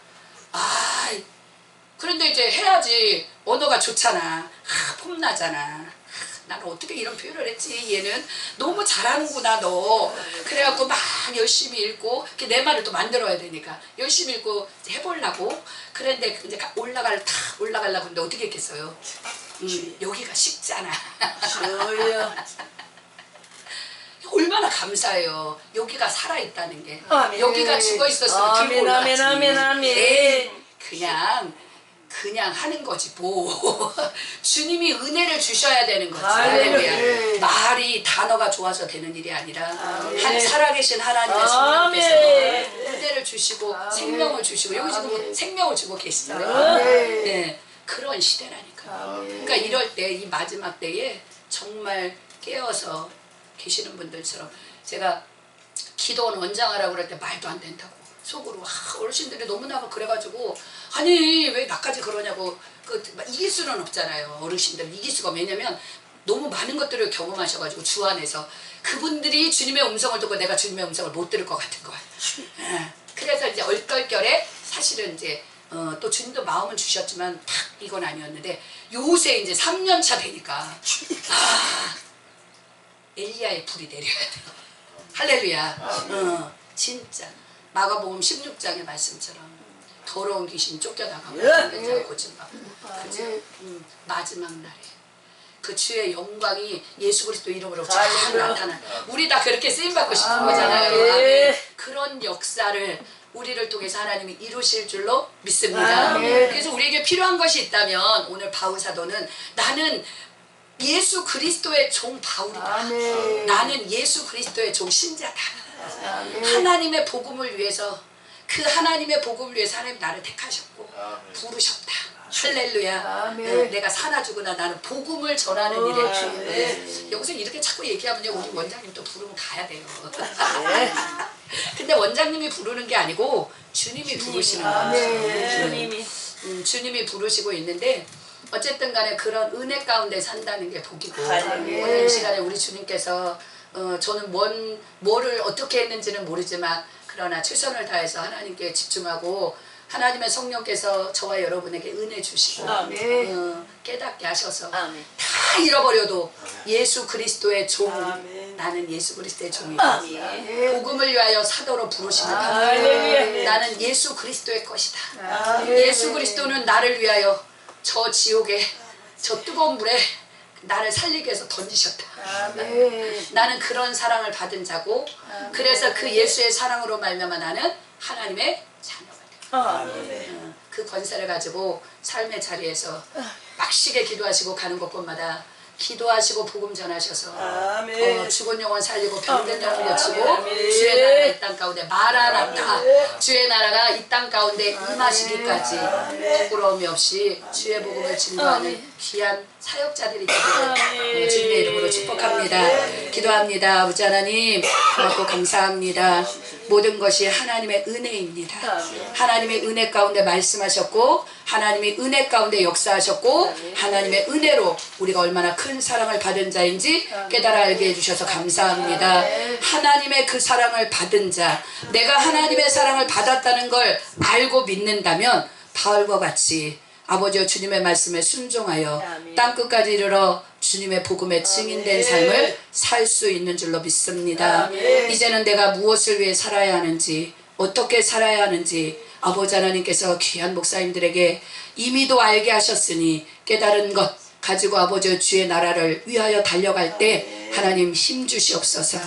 그런데 이제 해야지. 언어가 좋잖아. 폼나잖아. 나는 어떻게 이런 표현을 했지? 얘는 너무 잘하는구나 너. 그래갖고 막 열심히 읽고 내 말을 또 만들어야 되니까 열심히 읽고 해보려고. 그런데 이제 올라가려고 하는데 어떻게 했겠어요? 여기가 쉽잖아. 얼마나 감사해요. 여기가 살아있다는 게. 여기가 죽어있었으면 들고 올라갔지. 그냥 하는 거지 뭐. 주님이 은혜를 주셔야 되는 거지. 할렐루야. 말이 단어가 좋아서 되는 일이 아니라 살아계신 하나님의 성령께서 은혜를 주시고 생명을 주시고 여기 지금 생명을 주고 계시잖아요. 네, 그런 시대라니까. 그러니까 이럴 때 이 마지막 때에 정말 깨어서 계시는 분들처럼 제가 기도원 원장하라고 그럴 때 말도 안 된다고 속으로 어르신들이 너무나 그래가지고 아니 왜 나까지 그러냐고 이길 수는 없잖아요. 어르신들 이길 수가. 왜냐면 너무 많은 것들을 경험하셔가지고 주 안에서 그분들이 주님의 음성을 듣고 내가 주님의 음성을 못 들을 것 같은 거야. 그래서 이제 얼떨결에 사실은 이제 또 주님도 마음은 주셨지만 딱 이건 아니었는데 요새 이제 3년 차 되니까 엘리야의 불이 내려야 돼요. 할렐루야. 진짜 마가복음 16장의 말씀처럼 더러운 귀신 쫓겨나가고 고침받고 마지막 날에 그 주의 영광이 예수 그리스도 이름으로 쫙 나타나. 우리 다 그렇게 쓰임받고 싶은 거잖아요. 그런 역사를 우리를 통해서 하나님이 이루실 줄로 믿습니다. 그래서 우리에게 필요한 것이 있다면 오늘 바울 사도는 나는 예수 그리스도의 종 바울이다. 나는 예수 그리스도의 종 신자다. 하나님의 복음을 위해서 그 하나님의 복음을 위해서 하나님 나를 택하셨고 부르셨다. 할렐루야. 아멘. 내가 살아주구나. 나는 복음을 전하는 일에 주인데 여기서 이렇게 자꾸 얘기하면요 우리 원장님 또 부르면 가야 돼요. 근데 원장님이 부르는 게 아니고 주님이 부르시는 거예요. 주님이. 주님이 부르시고 있는데 어쨌든 간에 그런 은혜 가운데 산다는 게 복이고 아멘. 오늘 이 시간에 우리 주님께서 저는 뭐를 어떻게 했는지는 모르지만 그러나 최선을 다해서 하나님께 집중하고 하나님의 성령께서 저와 여러분에게 은혜 주시고 아멘. 깨닫게 하셔서 아멘. 다 잃어버려도 예수 그리스도의 종 아멘. 나는 예수 그리스도의 종이고 아멘. 복음을 위하여 사도로 부르시는 할렐루야. 나는 예수 그리스도의 것이다. 아멘. 예수 그리스도는 나를 위하여 저 지옥에 저 뜨거운 물에 나를 살리기 위해서 던지셨다. 아멘. 나는 그런 사랑을 받은 자고 그래서 그 예수의 사랑으로 말미암아 나는 하나님의 자녀가 되었다. 아멘. 그 권세를 가지고 삶의 자리에서 빡시게 기도하시고 가는 곳곳마다 기도하시고 복음 전하셔서 아멘. 죽은 영혼 살리고 병든 영혼 고치고 아멘. 주의 나라가 이 땅 가운데 마라나타 주의 나라가 이 땅 가운데 임하시기까지 부끄러움이 없이 주의 복음을 증거하는 귀한 사역자들이 되기를 주님의 이름으로 축복합니다. 기도합니다. 아버지 하나님 고맙고 감사합니다. 모든 것이 하나님의 은혜입니다. 하나님의 은혜 가운데 말씀하셨고 하나님의 은혜 가운데 역사하셨고 하나님의 은혜로 우리가 얼마나 큰 사랑을 받은 자인지 깨달아 알게 해주셔서 감사합니다. 하나님의 그 사랑을 받은 자 내가 하나님의 사랑을 받았다는 걸 알고 믿는다면 바울과 같이 아버지와 주님의 말씀에 순종하여 땅끝까지 이르러 주님의 복음에 증인된 삶을 살 수 있는 줄로 믿습니다. 이제는 내가 무엇을 위해 살아야 하는지 어떻게 살아야 하는지 아버지 하나님께서 귀한 목사님들에게 이미도 알게 하셨으니 깨달은 것 가지고 아버지 주의 나라를 위하여 달려갈 때 하나님 힘 주시옵소서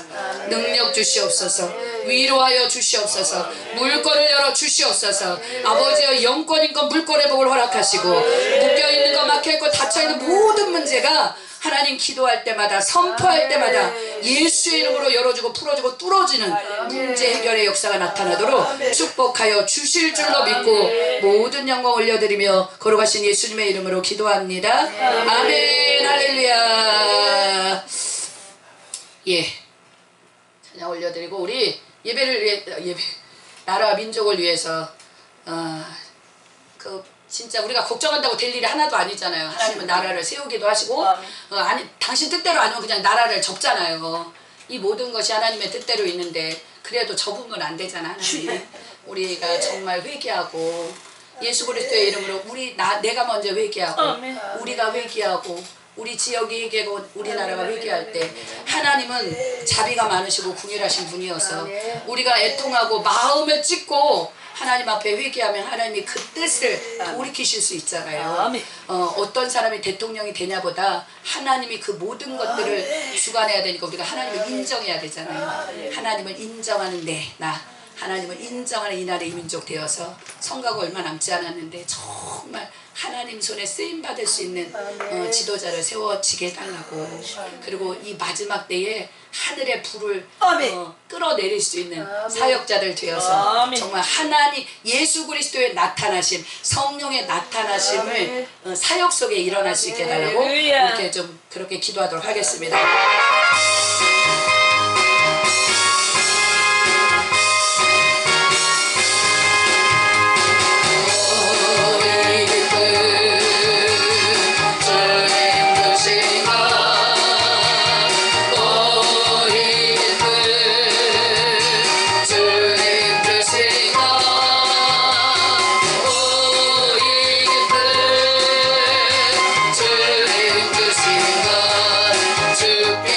능력 주시옵소서 위로하여 주시옵소서 물꼬를 열어 주시옵소서 아버지의 영권인 것 물꼬의 복을 허락하시고 묶여있는 것 막혀있고 닫혀있는 모든 문제가 하나님 기도할 때마다 선포할 때마다 예수의 이름으로 열어주고 풀어주고 뚫어지는 문제 해결의 역사가 나타나도록 축복하여 주실 줄로 믿고 모든 영광 올려드리며 걸어가신 예수님의 이름으로 기도합니다. 아멘. 할렐루야. 예, 찬양 올려드리고 우리 예배를 위해 나라와 민족을 위해서 진짜 우리가 걱정한다고 될 일이 하나도 아니잖아요. 하나님은 나라를 세우기도 하시고 아니 당신 뜻대로 아니면 그냥 나라를 접잖아요. 이 모든 것이 하나님의 뜻대로 있는데 그래도 접으면 안 되잖아. 하나님. 우리가 정말 회개하고 예수 그리스도의 이름으로 내가 먼저 회개하고 우리가 회개하고 우리 지역이 회개하고 우리나라가 회개할 때 하나님은 자비가 많으시고 궁휼하신 분이어서 우리가 애통하고 마음을 찢고 하나님 앞에 회개하면 하나님이 그 뜻을 돌이키실 수 있잖아요. 어떤 사람이 대통령이 되냐보다 하나님이 그 모든 것들을 주관해야 되니까 우리가 하나님을 인정해야 되잖아요. 하나님을 인정하는 나 하나님을 인정하는 이날의 이민족 되어서 성가가 얼마 남지 않았는데 정말 하나님 손에 쓰임받을 수 있는 지도자를 세워지게 해달라고 그리고 이 마지막 때에 하늘의 불을 끌어내릴 수 있는 사역자들 되어서 정말 하나님 예수 그리스도의 나타나심 성령의 나타나심을 사역 속에 일어날 수 있게 해달라고 이렇게 좀 그렇게 기도하도록 하겠습니다. 주님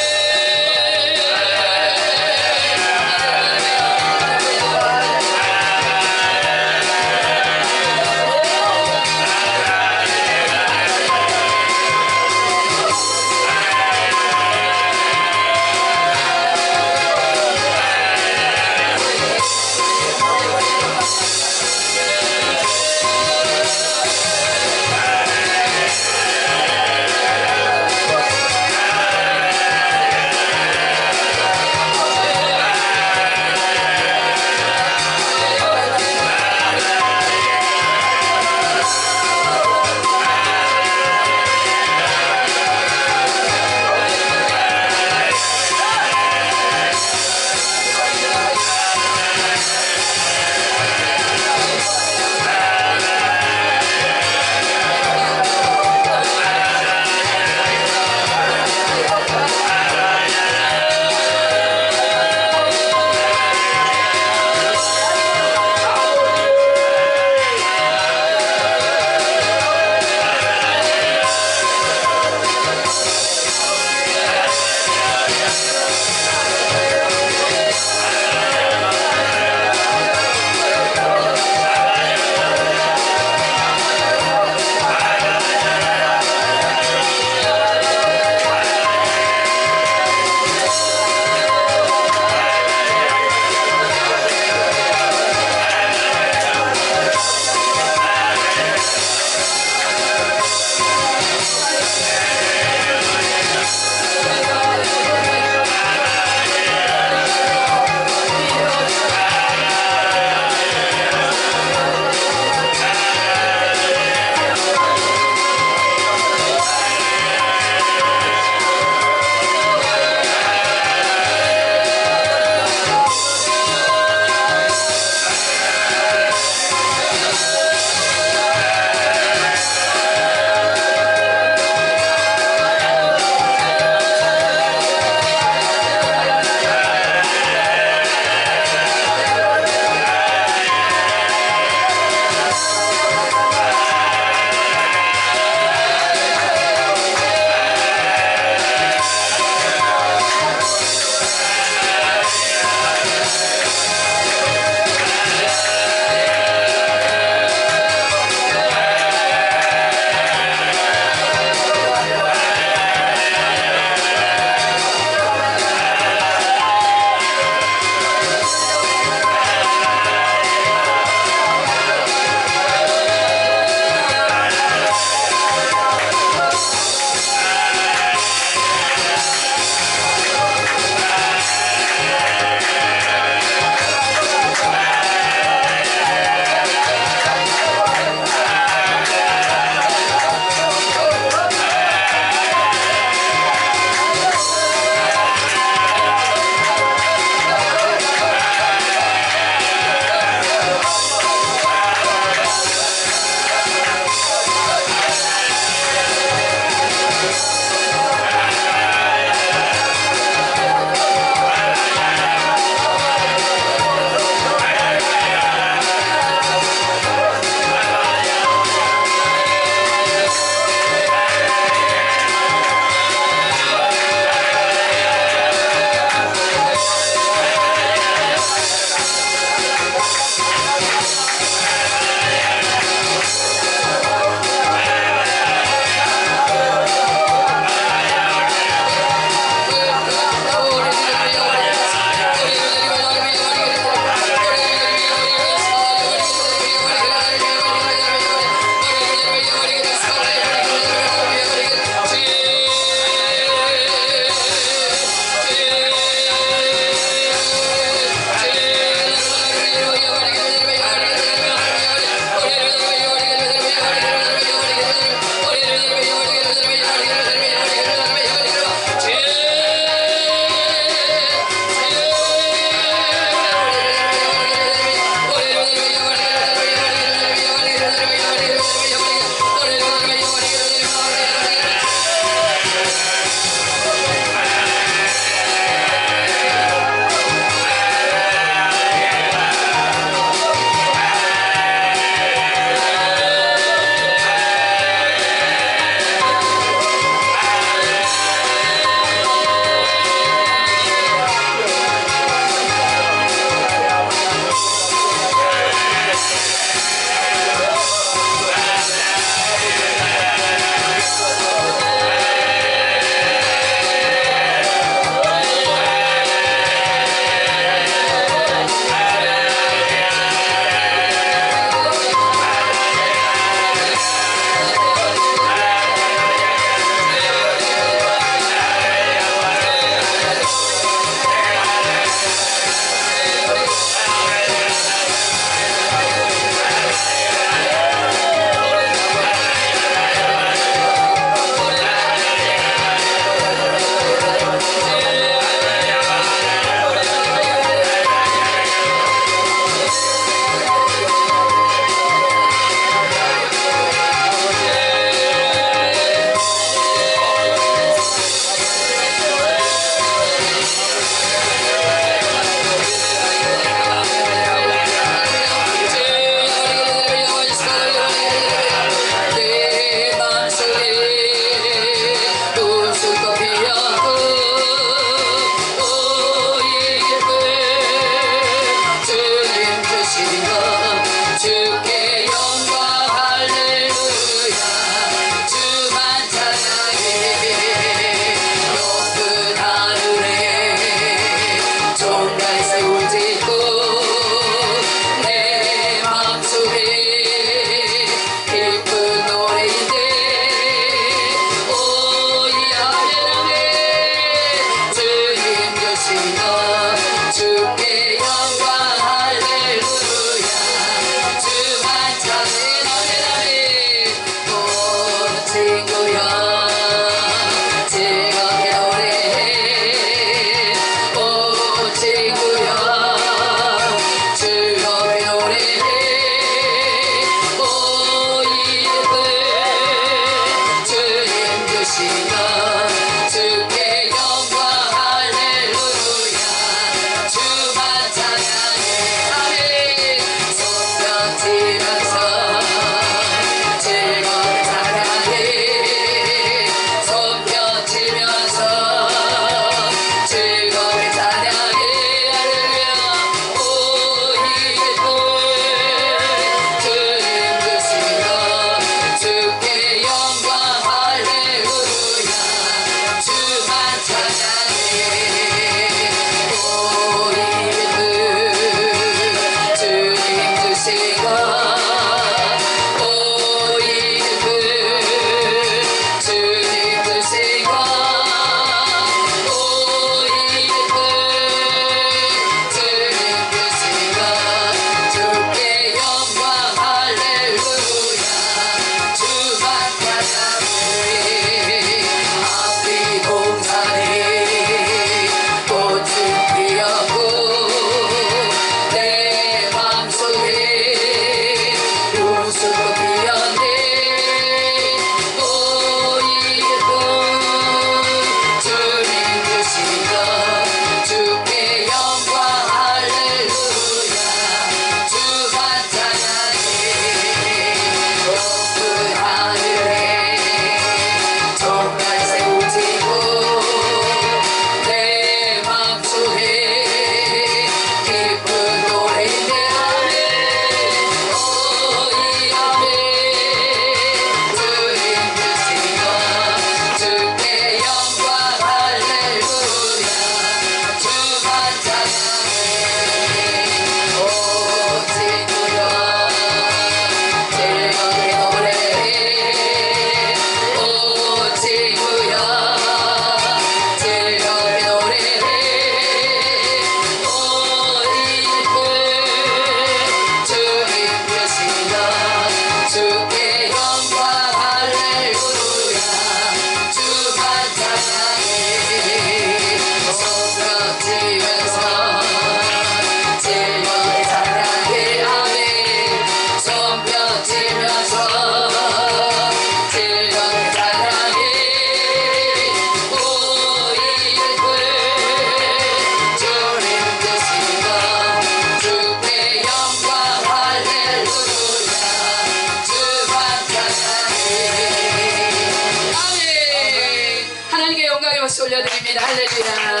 박수 올려드립니다. 할렐루야.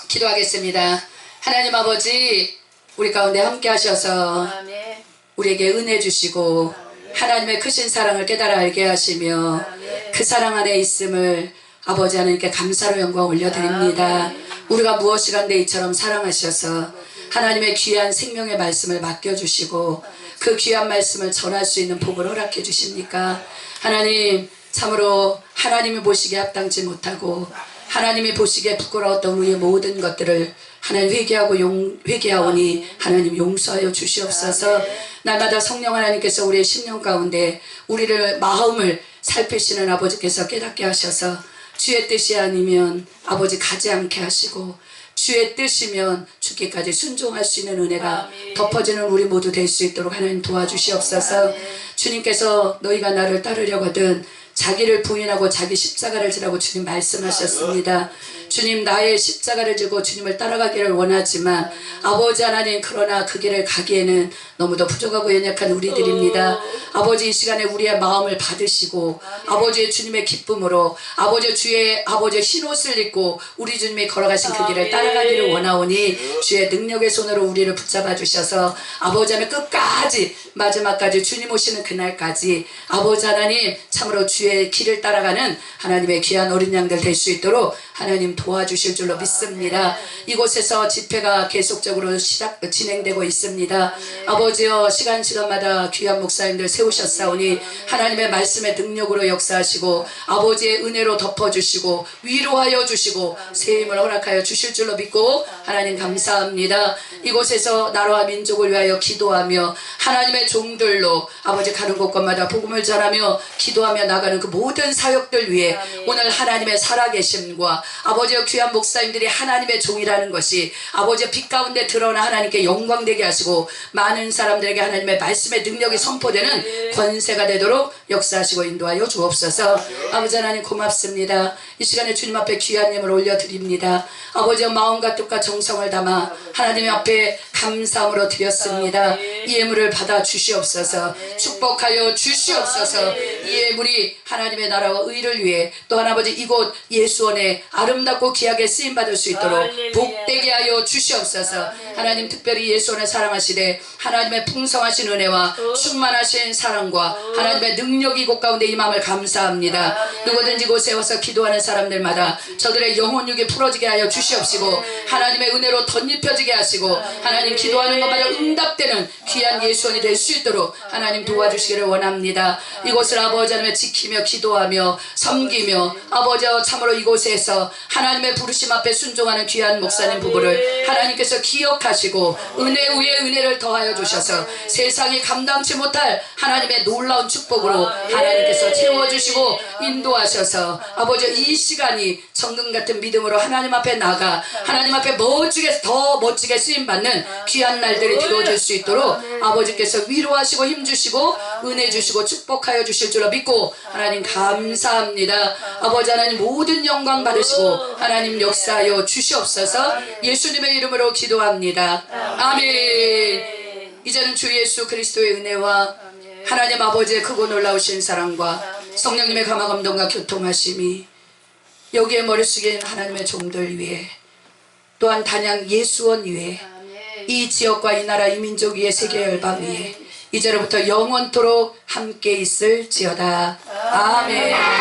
기도하겠습니다. 하나님 아버지, 우리 가운데 함께 하셔서 아멘. 우리에게 은혜 주시고 하나님의 크신 사랑을 깨달아 알게 하시며 그 사랑 안에 있음을 아버지 하나님께 감사로 영광 올려드립니다. 우리가 무엇이간데 이처럼 사랑하셔서 하나님의 귀한 생명의 말씀을 맡겨주시고 그 귀한 말씀을 전할 수 있는 복을 허락해 주십니까? 하나님, 참으로 하나님이 보시기에 합당치 못하고 하나님이 보시기에 부끄러웠던 우리의 모든 것들을 하나님 회개하오니 하나님 용서하여 주시옵소서. 날마다 성령 하나님께서 우리의 심령 가운데 우리를 마음을 살피시는 아버지께서 깨닫게 하셔서 주의 뜻이 아니면 아버지 가지 않게 하시고 주의 뜻이면 죽기까지 순종할 수 있는 은혜가 덮어지는 우리 모두 될 수 있도록 하나님 도와주시옵소서. 주님께서 너희가 나를 따르려거든 자기를 부인하고 자기 십자가를 지라고 주님 말씀하셨습니다. 주님, 나의 십자가를 지고 주님을 따라가기를 원하지만 아버지 하나님, 그러나 그 길을 가기에는 너무도 부족하고 연약한 우리들입니다. 아버지, 이 시간에 우리의 마음을 받으시고 아버지의 주님의 기쁨으로 아버지 주의 아버지의 흰옷을 입고 우리 주님이 걸어가신 그 길을 따라가기를 원하오니 주의 능력의 손으로 우리를 붙잡아 주셔서 아버지 하나님 끝까지 마지막까지 주님 오시는 그날까지 아버지 하나님 참으로 주의 길을 따라가는 하나님의 귀한 어린 양들 될 수 있도록 하나님 도와주실 줄로 믿습니다. 이곳에서 집회가 계속적으로 진행되고 있습니다. 아버지여, 시간마다 귀한 목사님들 세우셨사오니 하나님의 말씀의 능력으로 역사하시고 아버지의 은혜로 덮어주시고 위로하여 주시고 세임을 허락하여 주실 줄로 믿고 하나님 감사합니다. 이곳에서 나라와 민족을 위하여 기도하며 하나님의 종들로 아버지 가는 곳곳마다 복음을 전하며 기도하며 나가는 그 모든 사역들 위해 오늘 하나님의 살아계심과 아버지의 귀한 목사님들이 하나님의 종이라는 것이 아버지의 빛 가운데 드러나 하나님께 영광되게 하시고 많은 사람들에게 하나님의 말씀의 능력이 선포되는 권세가 되도록 역사하시고 인도하여 주옵소서. 아버지 하나님 고맙습니다. 이 시간에 주님 앞에 귀한 예물 올려드립니다. 아버지의 마음과 뜻과 정성을 담아 하나님 앞에 감사함으로 드렸습니다. 이 예물을 받아 주시옵소서. 축복하여 주시옵소서. 이 예물이 하나님의 나라와 의를 위해 또한 아버지 이곳 예수원에 아름답고 귀하게 쓰임받을 수 있도록 복되게 하여 주시옵소서. 하나님, 특별히 예수원을 사랑하시되 하나님의 풍성하신 은혜와 충만하신 사랑과 하나님의 능력이 이곳 가운데 임함을 감사합니다. 누구든지 이곳에 와서 기도하는 사람들마다 저들의 영혼육이 풀어지게 하여 주시옵시고 하나님의 은혜로 덧입혀지게 하시고 하나님 기도하는 것마다 응답되는 귀한 예수원이 될 수 있도록 하나님 도와주시기를 원합니다. 이곳을 아버지 하나님 지키며 기도하며 섬기며 아버지 참으로 이곳에서 하나님의 부르심 앞에 순종하는 귀한 목사님 부부를 하나님께서 기억하시고 은혜 위에 은혜를 더하여 주셔서 세상이 감당치 못할 하나님의 놀라운 축복으로 하나님께서 채워주시고 인도하셔서 아버지 이 시간이 정금 같은 믿음으로 하나님 앞에 나가 하나님 앞에 더 멋지게 쓰임받는 귀한 날들이 되어질 수 있도록 아버지께서 위로하시고 힘주시고 은혜 주시고 축복하여 주실 줄로 믿고 하나님 감사합니다. 아버지 하나님 모든 영광 받으시고 하나님 역사하여 주시옵소서. 예수님의 이름으로 기도합니다. 아멘. 이제는 주 예수 그리스도의 은혜와 하나님 아버지의 크고 놀라우신 사랑과 성령님의 감화감동과 교통하심이 여기에 머리 숙인 하나님의 종들 위해 또한 단양 예수원 위에 이 지역과 이 나라 이 민족 위에 세계 열방 위에 이제로부터 영원토록 함께 있을지어다. 아멘.